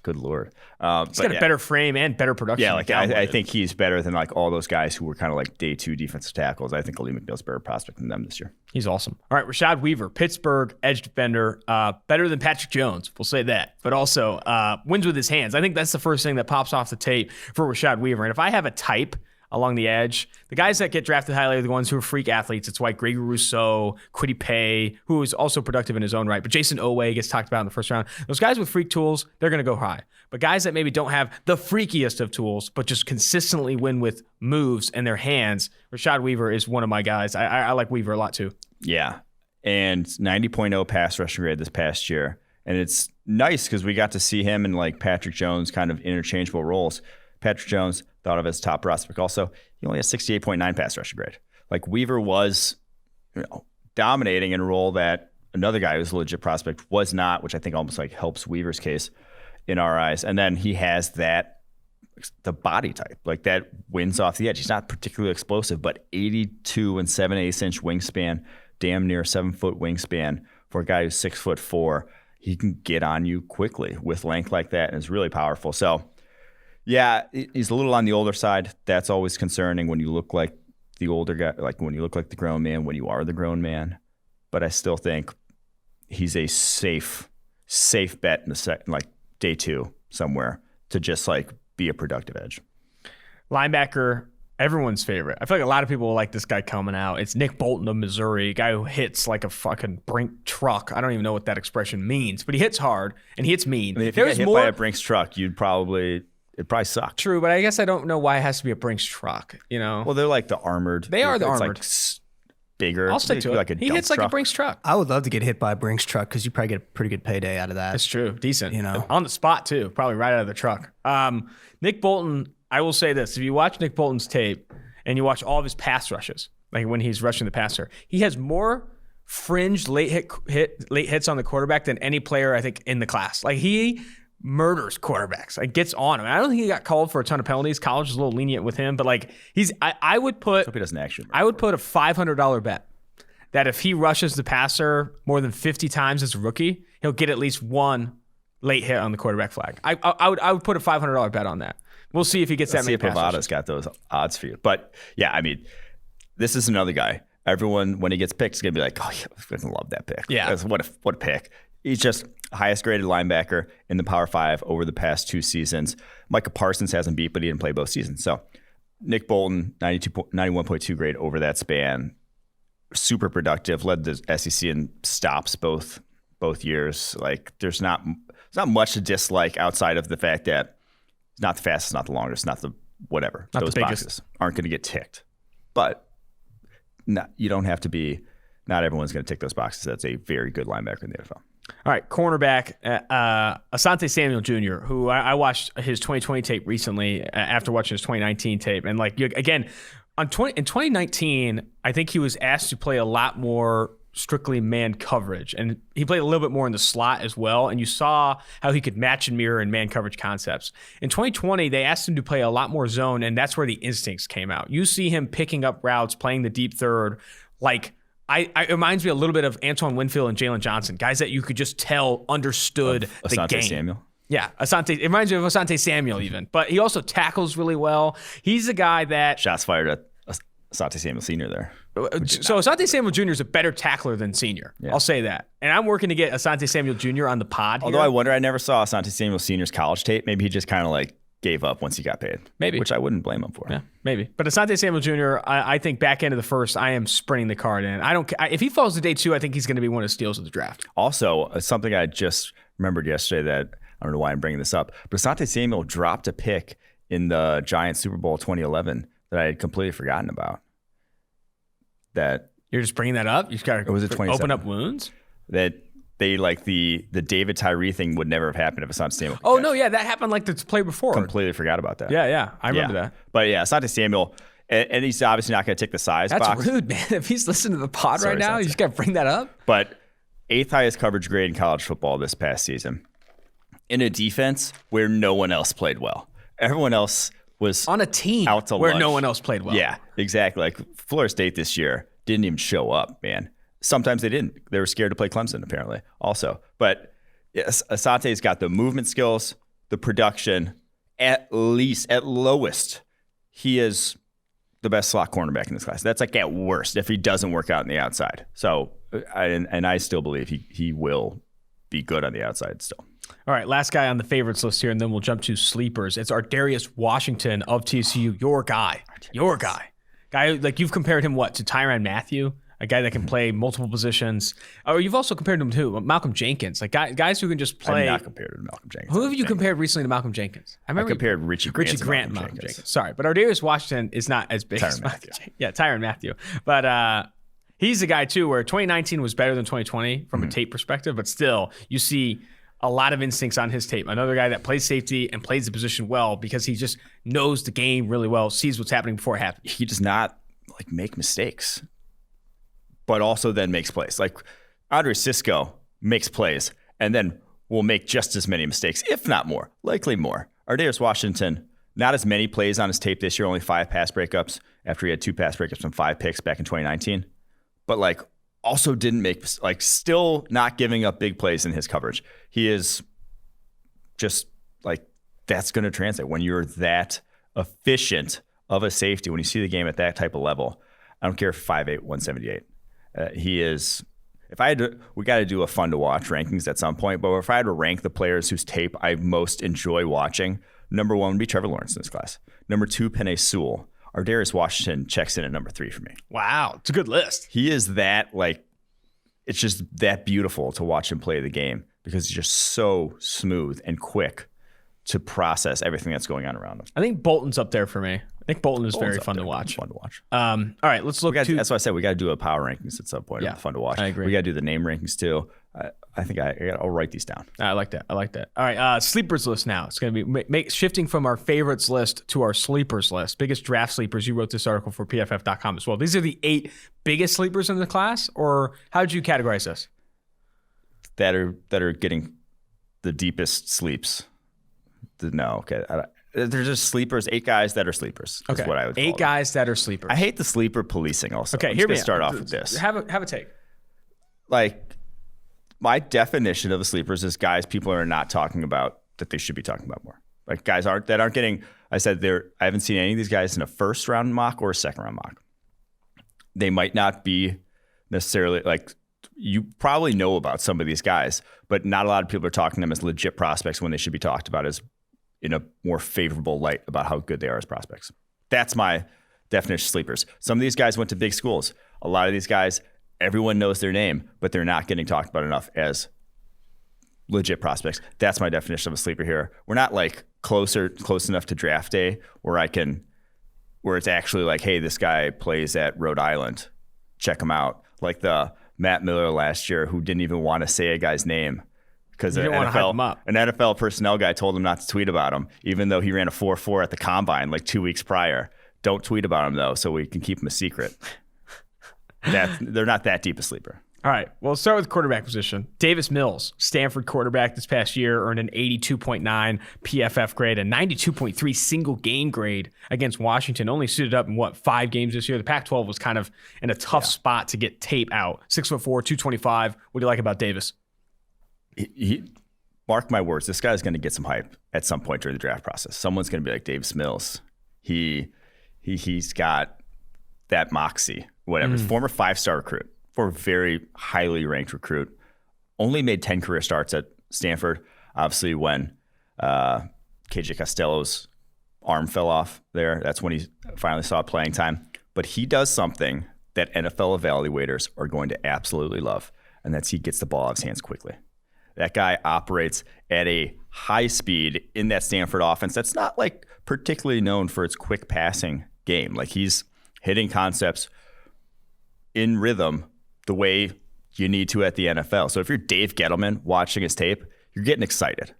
Good Lord. He's got a better frame and better production. Yeah, like I think he's better than like all those guys who were kind of like day 2 defensive tackles. I think Ellie McNeil's a better prospect than them this year. He's awesome. All right, Rashad Weaver, Pittsburgh edge defender, better than Patrick Jones. We'll say that. But also wins with his hands. I think that's the first thing that pops off the tape for Rashad Weaver. And if I have a type along the edge, the guys that get drafted highly are the ones who are freak athletes. It's why Gregory Rousseau, Kwity Paye, who is also productive in his own right, but Jason Owe gets talked about in the first round. Those guys with freak tools, they're going to go high. But guys that maybe don't have the freakiest of tools, but just consistently win with moves and their hands, Rashad Weaver is one of my guys. I like Weaver a lot too. Yeah. And 90.0 pass rushing grade this past year. And it's nice because we got to see him and like Patrick Jones kind of interchangeable roles. Patrick Jones, thought of as top prospect. Also, he only has 68.9 pass rushing grade. Like Weaver was dominating in a role that another guy who's a legit prospect was not, which I think almost like helps Weaver's case in our eyes. And then he has the body type, like that wins off the edge. He's not particularly explosive, but 82 and 7/8 inch wingspan, damn near 7 foot wingspan for a guy who's 6'4". He can get on you quickly with length like that, and is really powerful. So, yeah, he's a little on the older side. That's always concerning when you look like the older guy, like when you look like the grown man, when you are the grown man. But I still think he's a safe bet in the second, like day 2 somewhere to just like be a productive edge. Linebacker, everyone's favorite. I feel like a lot of people like this guy coming out. It's Nick Bolton of Missouri, a guy who hits like a fucking Brink truck. I don't even know what that expression means, but he hits hard and he hits mean. I mean, if you get hit by a Brinks truck, it'd probably suck. True, but I guess I don't know why it has to be a Brinks truck, you know? Well, they're like the armored. They are the it's armored. Like bigger. I'll stick to it. Like he hits like a Brinks truck. I would love to get hit by a Brinks truck because you probably get a pretty good payday out of that. That's true. Decent. You know? On the spot, too. Probably right out of the truck. Nick Bolton, I will say this. If you watch Nick Bolton's tape and you watch all of his pass rushes, like when he's rushing the passer, he has more fringe late hits on the quarterback than any player, I think, in the class. Like, he murders quarterbacks. Like, gets on him. I don't think he got called for a ton of penalties. College is a little lenient with him, but like I would put hope he doesn't actually. I would put a $500 bet that if he rushes the passer more than 50 times as a rookie, he'll get at least one late hit on the quarterback flag. I would put a $500 bet on that. We'll see if he gets that many passes. Pavada's got those odds for you. But yeah, I mean, this is another guy. Everyone, when he gets picked, is going to be like, oh, yeah, I fucking love that pick. Yeah. What a pick. He's just highest graded linebacker in the Power 5 over the past 2 seasons. Micah Parsons hasn't beat, but he didn't play both seasons. So Nick Bolton, 91.2 grade over that span. Super productive, led the SEC in stops both years. Like, there's not much to dislike outside of the fact that it's not the fastest, not the longest, not the whatever. Not Those the biggest. boxes aren't going to get ticked. But you don't have to be, not everyone's going to tick those boxes. That's a very good linebacker in the NFL. All right, cornerback, Asante Samuel Jr., who I watched his 2020 tape recently after watching his 2019 tape. And like, again, in 2019, I think he was asked to play a lot more strictly man coverage, and he played a little bit more in the slot as well, and you saw how he could match and mirror in man coverage concepts. In 2020, they asked him to play a lot more zone, and that's where the instincts came out. You see him picking up routes, playing the deep third, like it reminds me a little bit of Antoine Winfield and Jalen Johnson, guys that you could just tell understood the Asante game. Samuel. Yeah, Asante. It reminds me of Asante Samuel even, but he also tackles really well. He's a guy that Shots fired at Asante Samuel Sr. there. So Asante Samuel Jr. is a better tackler than Senior. Yeah. I'll say that. And I'm working to get Asante Samuel Jr. on the pod Although here. I wonder, I never saw Asante Samuel Sr.'s college tape. Maybe he just kind of like gave up once he got paid. Maybe. Which I wouldn't blame him for. Yeah, maybe. But Asante Samuel Jr., I think back end of the first, I am sprinting the card in. If he falls to day 2, I think he's going to be one of the steals of the draft. Also, something I just remembered yesterday that I don't know why I'm bringing this up, but Asante Samuel dropped a pick in the Giants Super Bowl 2011 that I had completely forgotten about. That You're just bringing that up? You just got Or was it to 27? open up wounds? that they like the David Tyree thing would never have happened if Asante Samuel. Oh, no, yeah, that happened like the play before. Completely forgot about that. Yeah, I remember that. But yeah, Asante Samuel, and he's obviously not going to tick the size That's box. rude, man. If he's listening to the pod Sorry, right now, you Asante. just got to bring that up? But 8th highest coverage grade in college football this past season. In a defense where no one else played well. Everyone else was On a team out to where lunch. no one else played well. Yeah, exactly. Like Florida State this year didn't even show up, man. Sometimes they didn't. They were scared to play Clemson, apparently, also. But yes, Asante's got the movement skills, the production, at lowest, he is the best slot cornerback in this class. That's like at worst if he doesn't work out on the outside. So, I still believe he will be good on the outside still. All right, last guy on the favorites list here, and then we'll jump to sleepers. It's our Darius Washington of TCU, your guy. Guy, like you've compared him, to Tyrann Mathieu? A guy that can play multiple positions. Or you've also compared him to Malcolm Jenkins, like guys who can just play. I'm not compared to Malcolm Jenkins. Who have you compared recently to Malcolm Jenkins? I compared Richie Grant to Malcolm Malcolm Jenkins. Sorry, but our Darius Washington is not as big as Tyrann Malcolm Mathieu. Jenkins. Yeah, Tyrann Mathieu. But He's a guy, too, where 2019 was better than 2020 from a tape perspective, but still, you see a lot of instincts on his tape. Another guy that plays safety and plays the position well because he just knows the game really well, sees what's happening before it happens. He does not make mistakes, but also then makes plays. Like Andre Sisco makes plays and then will make just as many mistakes, if not more, likely more. Darius Washington, not as many plays on his tape this year, only 5 pass breakups after he had 2 pass breakups and 5 picks back in 2019. But also didn't make, still not giving up big plays in his coverage. He is just that's going to translate when you're that efficient of a safety, when you see the game at that type of level. I don't care if 5'8", 178. He is, we got to do a fun to watch rankings at some point, but if I had to rank the players whose tape I most enjoy watching, number 1 would be Trevor Lawrence in this class. Number 2, Penei Sewell. Darius Washington checks in at number 3 for me. Wow, it's a good list. He is that, it's just that beautiful to watch him play the game because he's just so smooth and quick to process everything that's going on around him. I think Bolton's up there for me. I think Bolton is very fun to watch. Fun to watch. All right, let's look That's why I said we got to do a power rankings at some point. Yeah, Fun to watch. I agree. We got to do the name rankings too. I think I'll write these down. I like that. All right, sleepers list now. It's going to be shifting from our favorites list to our sleepers list. Biggest draft sleepers. You wrote this article for PFF.com as well. These are the 8 biggest sleepers in the class, or how did you categorize this? That are getting the deepest sleeps. Okay. They're just sleepers. 8 guys that are sleepers. Okay. Is what I would call 8 guys that are sleepers. I hate the sleeper policing also. Okay, Here we start off with this. Have a take. My definition of the sleepers is guys people are not talking about that they should be talking about more. Guys aren't getting. I haven't seen any of these guys in a first round mock or a second round mock. They might not be necessarily you probably know about some of these guys, but not a lot of people are talking to them as legit prospects when they should be talked about as in a more favorable light about how good they are as prospects. That's my definition of sleepers. Some of these guys went to big schools. A lot of these guys, everyone knows their name, but they're not getting talked about enough as legit prospects. That's my definition of a sleeper here. We're not close enough to draft day where it's actually hey, this guy plays at Rhode Island. Check him out. Like the Matt Miller last year who didn't even want to say a guy's name because an NFL personnel guy told him not to tweet about him, even though he ran a 4.4 at the combine 2 weeks prior. Don't tweet about him though, so we can keep him a secret. They're not that deep a sleeper. All right. Well, let's start with quarterback position. Davis Mills, Stanford quarterback this past year, earned an 82.9 PFF grade, a 92.3 single game grade against Washington. Only suited up in 5 games this year. The Pac-12 was kind of in a tough spot to get tape out. 6'4", 225. What do you like about Davis? He mark my words, this guy's going to get some hype at some point during the draft process. Someone's going to be like Davis Mills. He's got that moxie, whatever. Former 5-star recruit. For a very highly ranked recruit, only made 10 career starts at Stanford. Obviously, when KJ Costello's arm fell off there, that's when he finally saw playing time. But he does something that NFL evaluators are going to absolutely love, and that's he gets the ball out of his hands quickly. That guy operates at a high speed in that Stanford offense that's not particularly known for its quick passing game. He's hitting concepts in rhythm the way you need to at the NFL. So if you're Dave Gettleman watching his tape, you're getting excited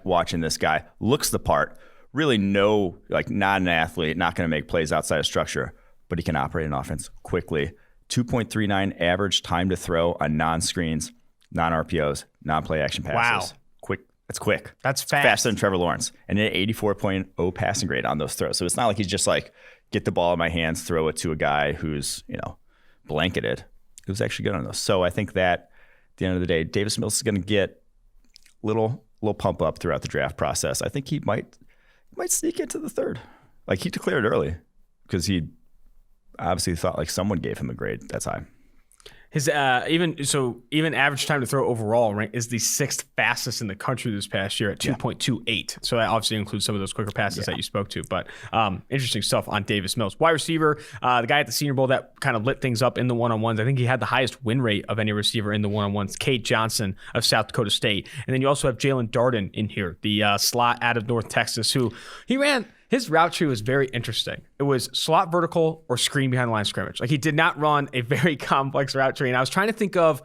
watching this guy. Looks the part. Really not an athlete, not going to make plays outside of structure, but he can operate an offense quickly. 2.39 average time to throw on non-screens, non-RPOs, non-play action passes. Wow. Quick. That's quick. That's it's fast. Faster than Trevor Lawrence. And an 84.0 passing grade on those throws. So it's not like he's just get the ball in my hands, throw it to a guy who's, blanketed. It was actually good on those. So I think that at the end of the day, Davis Mills is going to get little pump up throughout the draft process. I think he might sneak into the 3rd. He declared early because he obviously thought someone gave him a grade that's high. His even average time to throw overall is the 6th fastest in the country this past year at 2.28. So that obviously includes some of those quicker passes that you spoke to. But interesting stuff on Davis Mills. Wide receiver, the guy at the Senior Bowl that kind of lit things up in the one-on-ones. I think he had the highest win rate of any receiver in the one-on-ones. Cade Johnson of South Dakota State. And then you also have Jalen Darden in here, the slot out of North Texas, who he ran His route tree was very interesting. It was slot vertical or screen behind the line of scrimmage. Like he did not run a very complex route tree. And I was trying to think of,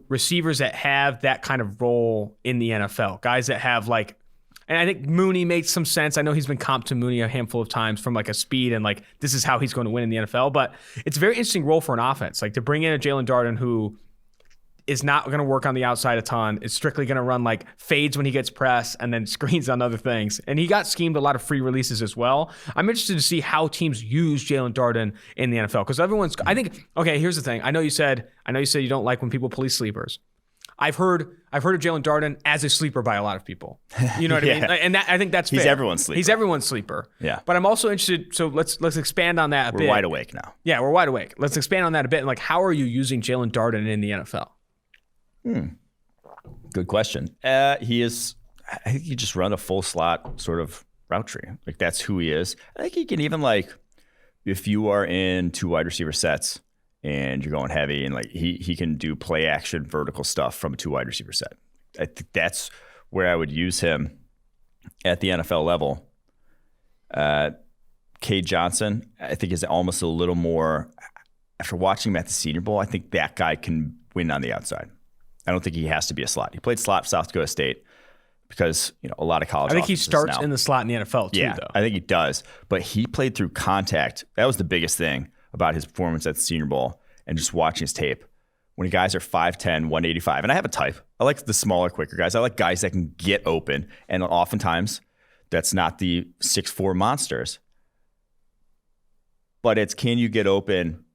receivers that have that kind of role in the NFL. Guys that have and I think Mooney makes some sense. I know he's been comped to Mooney a handful of times from a speed and this is how he's going to win in the NFL. But it's a very interesting role for an offense. To bring in a Jalen Darden who is not going to work on the outside a ton. Is strictly going to run fades when he gets pressed and then screens on other things. And he got schemed a lot of free releases as well. I'm interested to see how teams use Jalen Darden in the NFL because here's the thing. I know you said you don't like when people police sleepers. I've heard of Jalen Darden as a sleeper by a lot of people. You know what I mean? And I think that's fair. He's everyone's sleeper. He's everyone's sleeper. Yeah. But I'm also interested. So let's expand on that a bit. We're wide awake now. Yeah, we're wide awake. Let's expand on that a bit. And how are you using Jalen Darden in the NFL? Good question. I think he just run a full slot sort of route tree. That's who he is. I think he can even if you are in 2 wide receiver sets and you're going heavy and he can do play action vertical stuff from a 2 wide receiver set. I think that's where I would use him at the NFL level. Cade Johnson, I think is almost a little more, after watching him at the Senior Bowl, I think that guy can win on the outside. I don't think he has to be a slot. He played slot for South Dakota State because a lot of college. I think he starts in the slot in the NFL too, though. I think he does. But he played through contact. That was the biggest thing about his performance at the Senior Bowl and just watching his tape. When guys are 5'10", 185, and I have a type. I like the smaller, quicker guys. I like guys that can get open, and oftentimes that's not the 6'4" monsters. But it's can you get open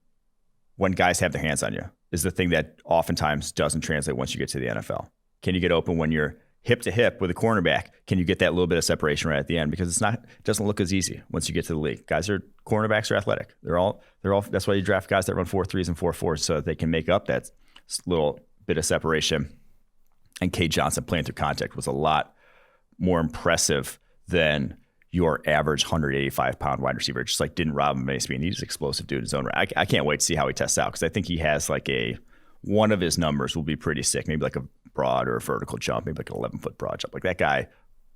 when guys have their hands on you is the thing that oftentimes doesn't translate once you get to the NFL. Can you get open when you're hip to hip with a cornerback? Can you get that little bit of separation right at the end? Because it doesn't look as easy once you get to the league. Cornerbacks are athletic. They're all. That's why you draft guys that run 4.3s and 4.4s so that they can make up that little bit of separation. And Cade Johnson playing through contact was a lot more impressive than your average 185-pound wide receiver. Just didn't rob him of any speed. He's an explosive dude in his own right. I can't wait to see how he tests out because I think he has one of his numbers will be pretty sick. Maybe a broad or a vertical jump, maybe an 11-foot broad jump. That guy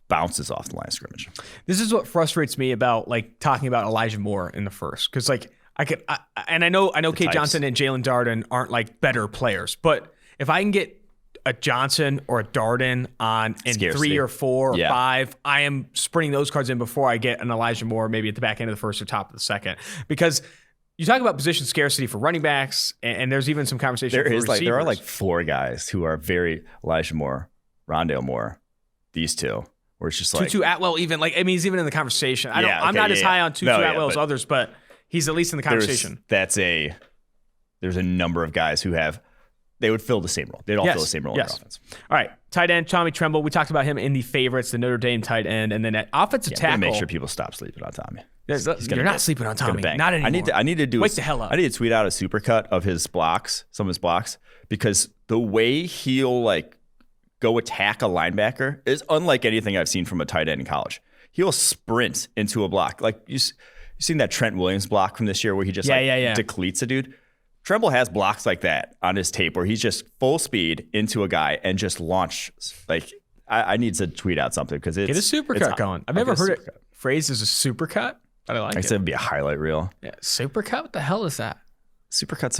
bounces off the line of scrimmage. This is what frustrates me about talking about Elijah Moore in the first because I know Cade Johnson and Jalen Darden aren't better players, but if I can get a Johnson or a Darden in Scarcity. 3 or 4 or 5, I am sprinting those cards in before I get an Elijah Moore maybe at the back end of the first or top of the second. Because you talk about position scarcity for running backs, and there's even some conversation for receivers. There are 4 guys who are very Elijah Moore, Rondale Moore, these two, where it's just Tutu Atwell even. He's even in the conversation. I'm not as high on Tutu Atwell as others, but he's at least in the conversation. There's a number of guys who have. They would fill the same role. They'd all fill the same role in their offense. All right. Tight end, Tommy Tremble. We talked about him in the favorites, the Notre Dame tight end. And then at offensive tackle. Make sure people stop sleeping on Tommy. You're not sleeping on Tommy. Not anymore. I need to do. Wake the hell up. I need to tweet out a supercut of his blocks, some of his blocks, because the way he'll go attack a linebacker is unlike anything I've seen from a tight end in college. He'll sprint into a block. You seen that Trent Williams block from this year where he just decleats a dude? Tremble has blocks like that on his tape where he's just full speed into a guy and just launches. I need to tweet out something because it's... Get a supercut going. I've never heard it phrased as a supercut, but I like it. I said it'd be a highlight reel. Yeah, supercut? What the hell is that? Supercut's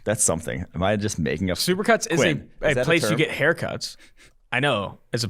that's something. Am I just making up? Supercuts is a place you get haircuts. I know, is a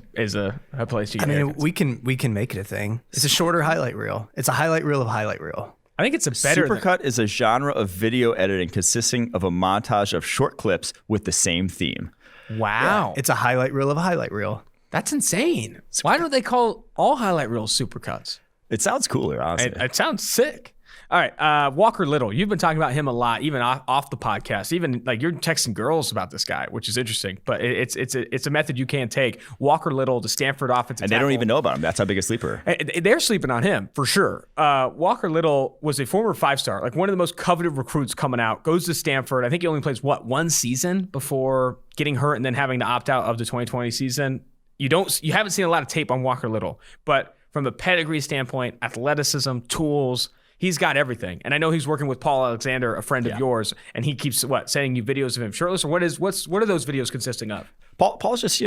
place you get haircuts. we can make it a thing. It's a shorter highlight reel. It's a highlight reel of highlight reel. I think it's a better Supercut is a genre of video editing consisting of a montage of short clips with the same theme. Wow. Yeah, it's a highlight reel of a highlight reel. That's insane. Why don't they call all highlight reels supercuts? It sounds cooler, honestly. It sounds sick. All right, Walker Little. You've been talking about him a lot, even off the podcast. Even you're texting girls about this guy, which is interesting. But it's a method you can't take. Walker Little, the Stanford offensive and tackle. They don't even know about him. That's how big a sleeper. They're sleeping on him for sure. Walker Little was a former 5-star, one of the most coveted recruits coming out. Goes to Stanford. I think he only plays one season before getting hurt and then having to opt out of the 2020 season. You haven't seen a lot of tape on Walker Little, but from the pedigree standpoint, athleticism, tools. He's got everything. And I know he's working with Paul Alexander, a friend of yours, and he keeps sending you videos of him shirtless, or what are those videos consisting of? Paul's just,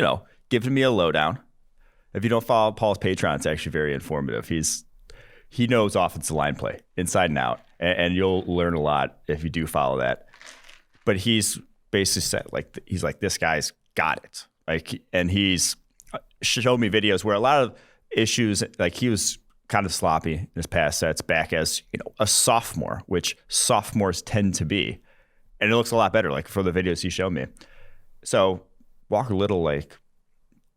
giving me a lowdown. If you don't follow Paul's Patreon, it's actually very informative. he knows offensive line play inside and out, and you'll learn a lot if you do follow that. But he's basically said, he's like, this guy's got it. And he's showed me videos where a lot of issues, he was kind of sloppy in his past sets back as, a sophomore, which sophomores tend to be. And it looks a lot better, for the videos he showed me. So Walker Little,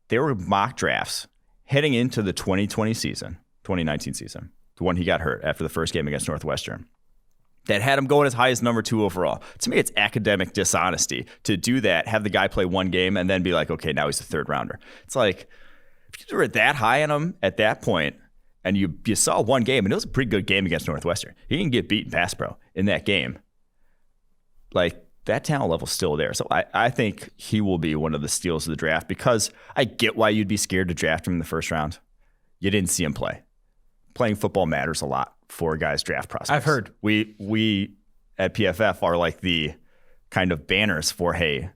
there were mock drafts heading into the 2019 season, the one he got hurt after the first game against Northwestern, that had him going as high as number 2 overall. To me, it's academic dishonesty to do that, have the guy play one game, and then be like, okay, now he's the 3rd rounder. It's if you were that high on him at that point, and you saw one game, and it was a pretty good game against Northwestern. He didn't get beaten pass pro in that game. That talent level's still there. So I think he will be one of the steals of the draft, because I get why you'd be scared to draft him in the 1st round. You didn't see him play. Playing football matters a lot for a guy's draft process. I've heard. We at PFF are the kind of banners for, hey,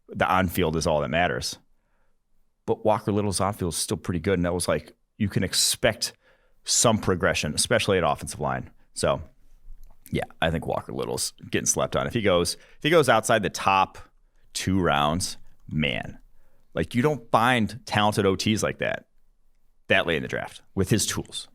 the on-field is all that matters. But Walker Little's on-field is still pretty good, and that was you can expect some progression, especially at offensive line. So yeah, I think Walker Little's getting slept on. If he goes outside the top 2 rounds, man, you don't find talented OTs like that late in the draft with his tools.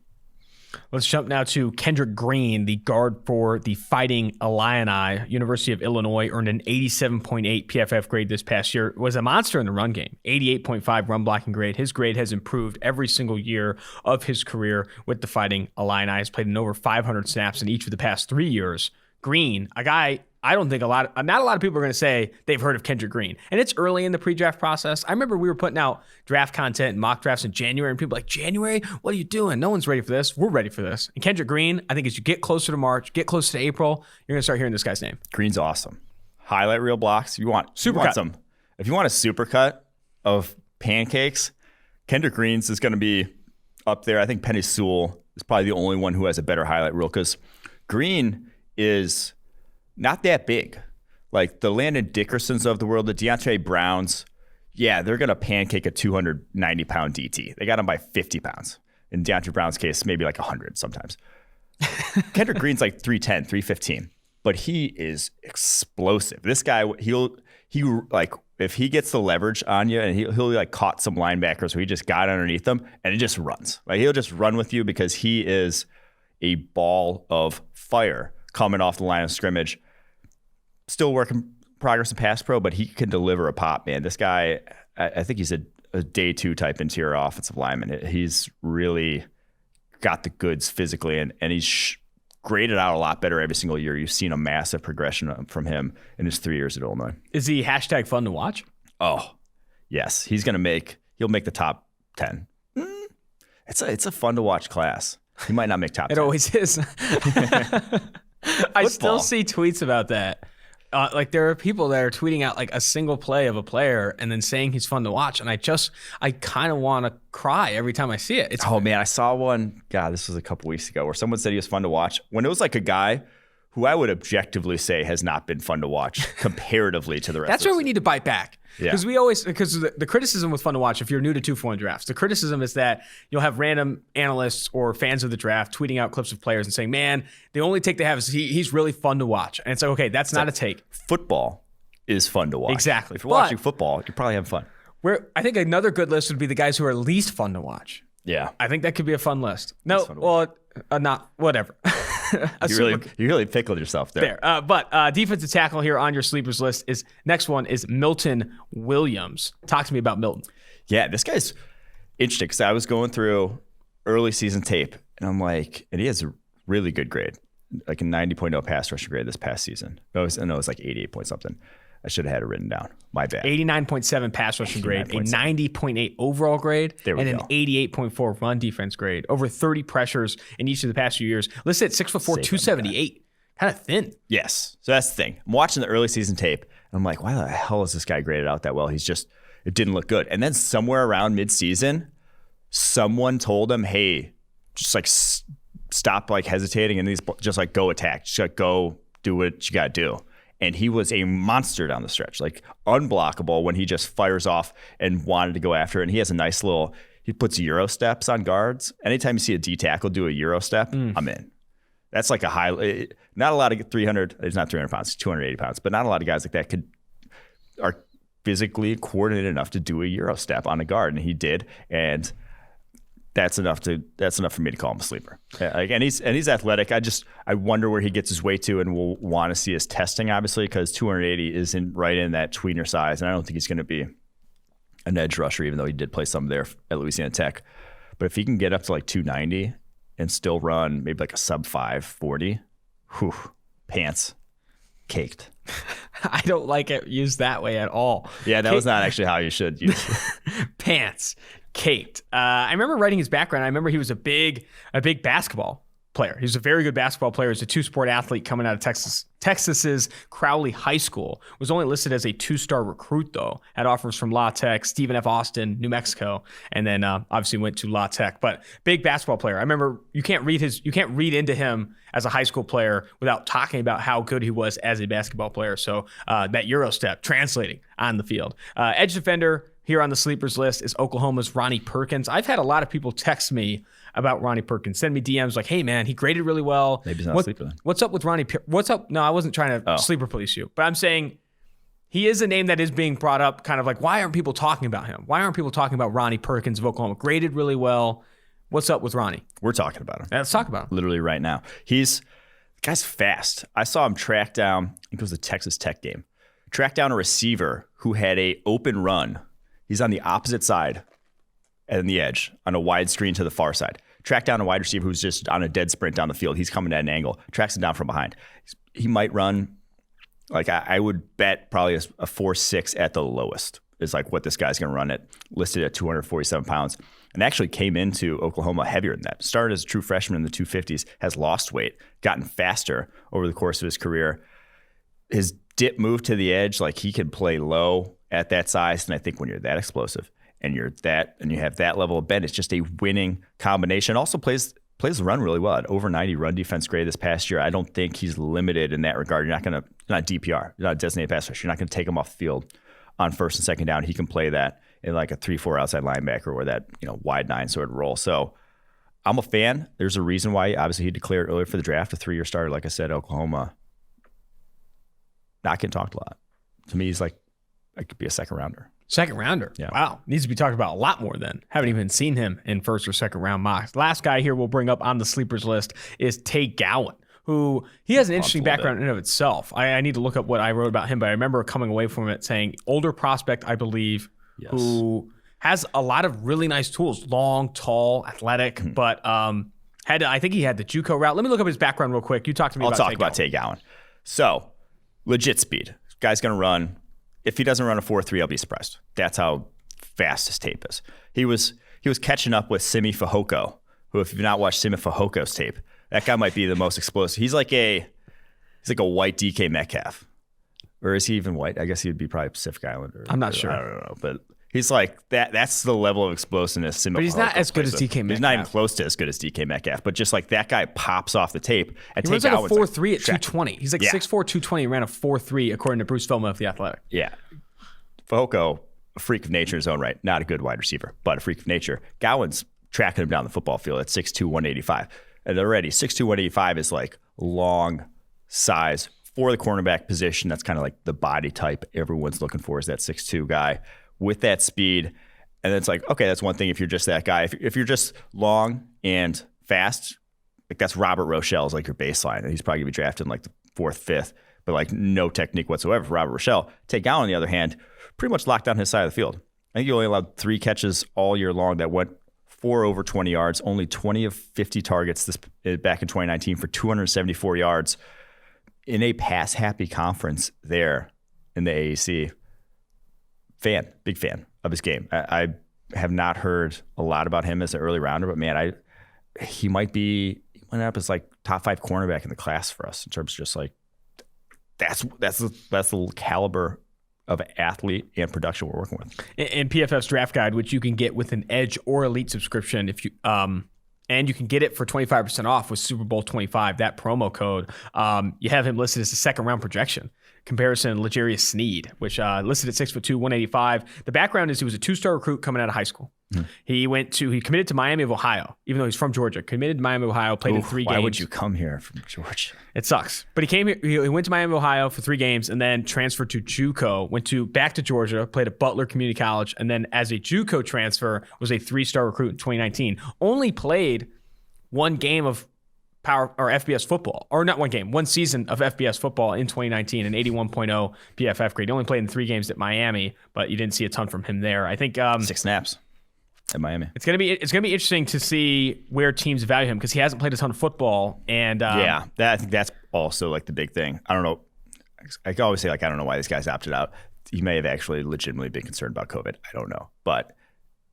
Let's jump now to Kendrick Green, the guard for the Fighting Illini. University of Illinois earned an 87.8 PFF grade this past year. Was a monster in the run game, 88.5 run blocking grade. His grade has improved every single year of his career with the Fighting Illini. He's played in over 500 snaps in each of the past 3 years. Green, a guy I don't think not a lot of people are going to say they've heard of Kendrick Green. And it's early in the pre-draft process. I remember we were putting out draft content and mock drafts in January, and people were like, January? What are you doing? No one's ready for this. We're ready for this. And Kendrick Green, I think as you get closer to March, get closer to April, you're going to start hearing this guy's name. Green's awesome. Highlight reel blocks. If you want a supercut of pancakes, Kendrick Green's is going to be up there. I think Penny Sewell is probably the only one who has a better highlight reel, because Green is not that big. Like the Landon Dickersons of the world, the Deontay Browns, yeah, they're going to pancake a 290-pound DT. They got him by 50 pounds. In Deontay Brown's case, maybe like 100 sometimes. Kendrick Green's like 310, 315, but he is explosive. This guy, he like, if he gets the leverage on you, and he'll like caught some linebackers where he just got underneath them and it just runs. Like he'll just run with you because he is a ball of fire coming off the line of scrimmage. Still work in progress in pass pro, but he can deliver a pop, man. This guy, I think he's a day 2 type interior offensive lineman. He's really got the goods physically, and he's graded out a lot better every single year. You've seen a massive progression from him in his 3 years at Illinois. Is he hashtag fun to watch? Oh, yes. He'll make the top 10. It's a fun to watch class. He might not make top 10. It always is. I still see tweets about that. Like there are people that are tweeting out like a single play of a player and then saying he's fun to watch. And I kind of want to cry every time I see it. Man, I saw one, God, this was a couple weeks ago, where someone said he was fun to watch when it was like a guy who I would objectively say has not been fun to watch comparatively to the rest. That's where we need to bite back. Because the criticism with fun to watch, if you're new to 2-for-1 drafts, the criticism is that you'll have random analysts or fans of the draft tweeting out clips of players and saying, man, the only take they have is he's really fun to watch. And it's like, okay, that's not a take. Football is fun to watch. Exactly. If you're watching football, you're probably having fun. I think another good list would be the guys who are least fun to watch. Yeah. I think that could be a fun list. Not whatever. You really pickled yourself there. But defensive tackle here on your sleepers list is next one is Milton Williams. Talk to me about Milton. Yeah, this guy's interesting because I was going through early season tape and I'm like, and he has a really good grade, like a 90.0 pass rusher grade this past season. I know it's like 88 point something. I should have had it written down. My bad. 89.7 pass rushing grade, a 90.8 overall grade, and an 88.4 run defense grade. Over 30 pressures in each of the past few years. Listed at 6'4", 278. Kind of thin. Yes. So that's the thing. I'm watching the early season tape, and I'm like, why the hell is this guy graded out that well? It didn't look good. And then somewhere around midseason, someone told him, hey, just like stop like hesitating and just like go attack. Just like go do what you got to do. And he was a monster down the stretch, like unblockable when he just fires off and wanted to go after it. And he has a nice little He puts Euro steps on guards. Anytime you see a D tackle do a Euro step, I'm in. That's like a high. Not a lot of 300. It's not 300 pounds. It's 280 pounds. But not a lot of guys like that are physically coordinated enough to do a Euro step on a guard, and he did. And that's enough for me to call him a sleeper. And he's athletic. I wonder where he gets his weight to, and we'll want to see his testing, obviously, because 280 is right in that tweener size, and I don't think he's going to be an edge rusher, even though he did play some there at Louisiana Tech. But if he can get up to like 290 and still run maybe like a sub 540, whew, pants caked. I don't like it used that way at all. Yeah, that was not actually how you should use it. Pants caked. I remember writing his background. I remember he was a big basketball player. He was a very good basketball player. He was a two-sport athlete coming out of Texas's Crowley High School. Was only listed as a 2-star recruit, though. Had offers from La Tech, Stephen F. Austin, New Mexico, and then obviously went to La Tech. But big basketball player. I remember you can't read into him as a high school player without talking about how good he was as a basketball player. So that Euro step translating on the field. Edge defender here on the sleepers list is Oklahoma's Ronnie Perkins. I've had a lot of people text me about Ronnie Perkins. Send me DMs like, hey, man, he graded really well. Maybe he's not a sleeper then. What's up with Ronnie? What's up? No, I wasn't trying to sleeper police you. But I'm saying he is a name that is being brought up kind of like, why aren't people talking about him? Why aren't people talking about Ronnie Perkins of Oklahoma? Graded really well. What's up with Ronnie? We're talking about him. Yeah, let's talk about him. Literally right now. The guy's fast. I saw him track down, I think it was the Texas Tech game, track down a receiver who had a open run. He's on the opposite side and the edge on a wide screen to the far side. Track down a wide receiver who's just on a dead sprint down the field. He's coming at an angle. Tracks him down from behind. He might run, like I would bet probably a 4.6 at the lowest is like what this guy's going to run at, listed at 247 pounds. And actually came into Oklahoma heavier than that. Started as a true freshman in the 250s, has lost weight, gotten faster over the course of his career. His dip move to the edge, like he can play low at that size. And I think when you're that explosive and you have that level of bend, it's just a winning combination. Also plays the run really well. At over 90 run defense grade this past year. I don't think he's limited in that regard. You're not DPR, you're not a designated pass rusher. You're not going to take him off the field on first and second down. He can play that in like a 3-4 outside linebacker or that wide 9 sort of role. So I'm a fan. There's a reason why obviously he declared earlier for the draft a 3-year starter. Like I said, Oklahoma not getting talked a lot. To me, he's like, I could be a second rounder. Second rounder. Yeah. Wow. Needs to be talked about a lot more then. Haven't even seen him in first or second round mocks. Last guy here we'll bring up on the sleepers list is Tay Gowan, who he has an interesting background in and of itself. I need to look up what I wrote about him, but I remember coming away from it saying older prospect, I believe, yes, who has a lot of really nice tools. Long, tall, athletic, but I think he had the JUCO route. Let me look up his background real quick. You talk to me I'll talk about Tay Gowan. So, legit speed. Guy's going to run. If he doesn't run a 4.3, I'll be surprised. That's how fast his tape is. He was catching up with Simi Fehoko, who, if you've not watched Simi Fajoko's tape, that guy might be the most explosive. He's like a white DK Metcalf. Or is he even white? I guess he would be probably Pacific Islander. I'm not sure. I don't know. But he's like that. That's the level of explosiveness Simi But he's not as good as DK Metcalf. He's not even close to as good as DK Metcalf. But just like that guy pops off the tape. And he runs like a 4.3 at 220. He's like 6'4", 220. He ran a 4.3 according to Bruce Feldman of The Athletic. Yeah. Fehoko, a freak of nature in his own right. Not a good wide receiver, but a freak of nature. Gowan's tracking him down the football field at 6'2", 185. And already 6'2", 185 is like long size for the cornerback position. That's kind of like the body type everyone's looking for, is that 6'2" guy with that speed. And it's like, okay, that's one thing if you're just that guy. If you're just long and fast, like that's Robert Rochelle's like your baseline. And he's probably going to be drafted in like the 4th, 5th, but like no technique whatsoever for Robert Rochelle. Take Gowan, on the other hand, pretty much locked down his side of the field. I think he only allowed 3 catches all year long that went 4 over 20 yards, only 20 of 50 targets back in 2019 for 274 yards in a pass-happy conference there in the AAC. Big fan of his game. I have not heard a lot about him as an early rounder, but man, he went up as like top 5 cornerback in the class for us in terms of just like that's the caliber of athlete and production we're working with. And PFF's draft guide, which you can get with an Edge or Elite subscription, if you and you can get it for 25% off with Super Bowl 25, that promo code. You have him listed as a second round projection. Comparison, L'Jarius Sneed, which listed at 6'2", 185. The background is he was a 2-star recruit coming out of high school. He committed to Miami of Ohio, even though he's from Georgia. Committed to Miami of Ohio, played in 3 games. Why would you come here from Georgia? It sucks. But he came here, he went to Miami of Ohio for 3 games and then transferred to JUCO, back to Georgia, played at Butler Community College, and then as a JUCO transfer was a 3-star recruit in 2019. Only played 1 game of power or FBS football, or not 1 game, 1 season of FBS football in 2019, an 81.0 PFF grade. He only played in 3 games at Miami, but you didn't see a ton from him there. I think 6 snaps at Miami. It's gonna be interesting to see where teams value him because he hasn't played a ton of football. And I think that's also like the big thing. I don't know. I can always say like I don't know why this guy's opted out. He may have actually legitimately been concerned about COVID. I don't know, but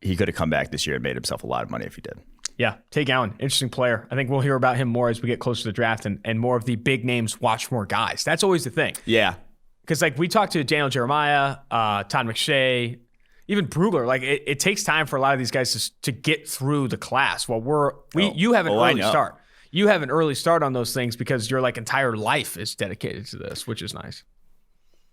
he could have come back this year and made himself a lot of money if he did. Yeah, Tay Gowan, interesting player. I think we'll hear about him more as we get closer to the draft and more of the big names watch more guys. That's always the thing. Yeah. Because like we talked to Daniel Jeremiah, Todd McShay, even Brugler. Like it takes time for a lot of these guys to get through the class. Well, you have an early start. You have an early start on those things because your like entire life is dedicated to this, which is nice.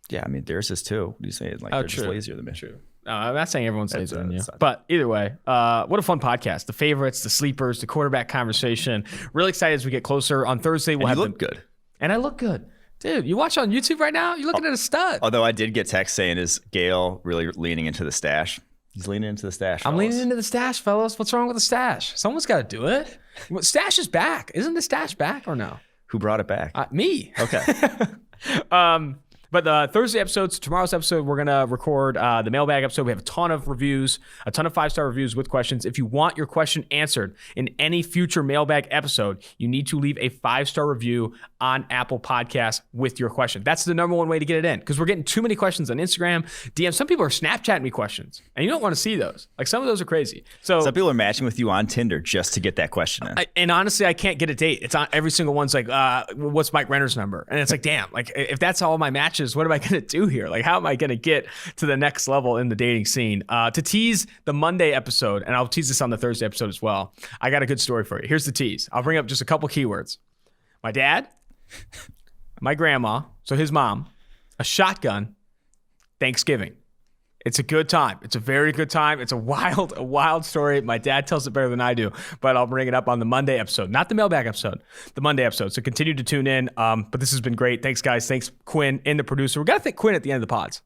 Yeah, I mean, theirs is too. What do you say? Like they're just lazier than me. True. No, I'm not saying everyone's lazier than you. But either way, what a fun podcast. The favorites, the sleepers, the quarterback conversation. Really excited as we get closer. On Thursday, we'll have look good. And I look good. Dude, you watch on YouTube right now? You're looking at a stud. Although I did get text saying, is Gayle really leaning into the stash? He's leaning into the stash, fellas. I'm leaning into the stash, fellas. What's wrong with the stash? Someone's got to do it. Stash is back. Isn't the stash back or no? Who brought it back? Me. Okay. But the Thursday episodes, tomorrow's episode, we're going to record the mailbag episode. We have a ton of reviews, a ton of 5-star reviews with questions. If you want your question answered in any future mailbag episode, you need to leave a 5-star review on Apple Podcasts with your question. That's the #1 way to get it in because we're getting too many questions on Instagram, DM. Some people are Snapchatting me questions, and you don't want to see those. Like some of those are crazy. So some people are matching with you on Tinder just to get that question in. And honestly, I can't get a date. It's on every single one's like, what's Mike Renner's number? And it's like, damn, like if that's all my matches, what am I going to do here? Like, how am I going to get to the next level in the dating scene? To tease the Monday episode, and I'll tease this on the Thursday episode as well, I got a good story for you. Here's the tease. I'll bring up just a couple keywords. My dad, my grandma, so his mom, a shotgun, Thanksgiving. It's a good time. It's a very good time. It's a wild story. My dad tells it better than I do, but I'll bring it up on the Monday episode, not the mailbag episode, the Monday episode. So continue to tune in. But this has been great. Thanks, guys. Thanks, Quinn, and the producer. We got to thank Quinn at the end of the pods.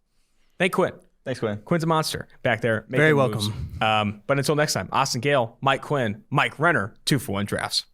Thank Quinn. Thanks, Quinn. Quinn's a monster back there. Very welcome. But until next time, Austin Gayle, Mike Quinn, Mike Renner, 2-for-1 drafts.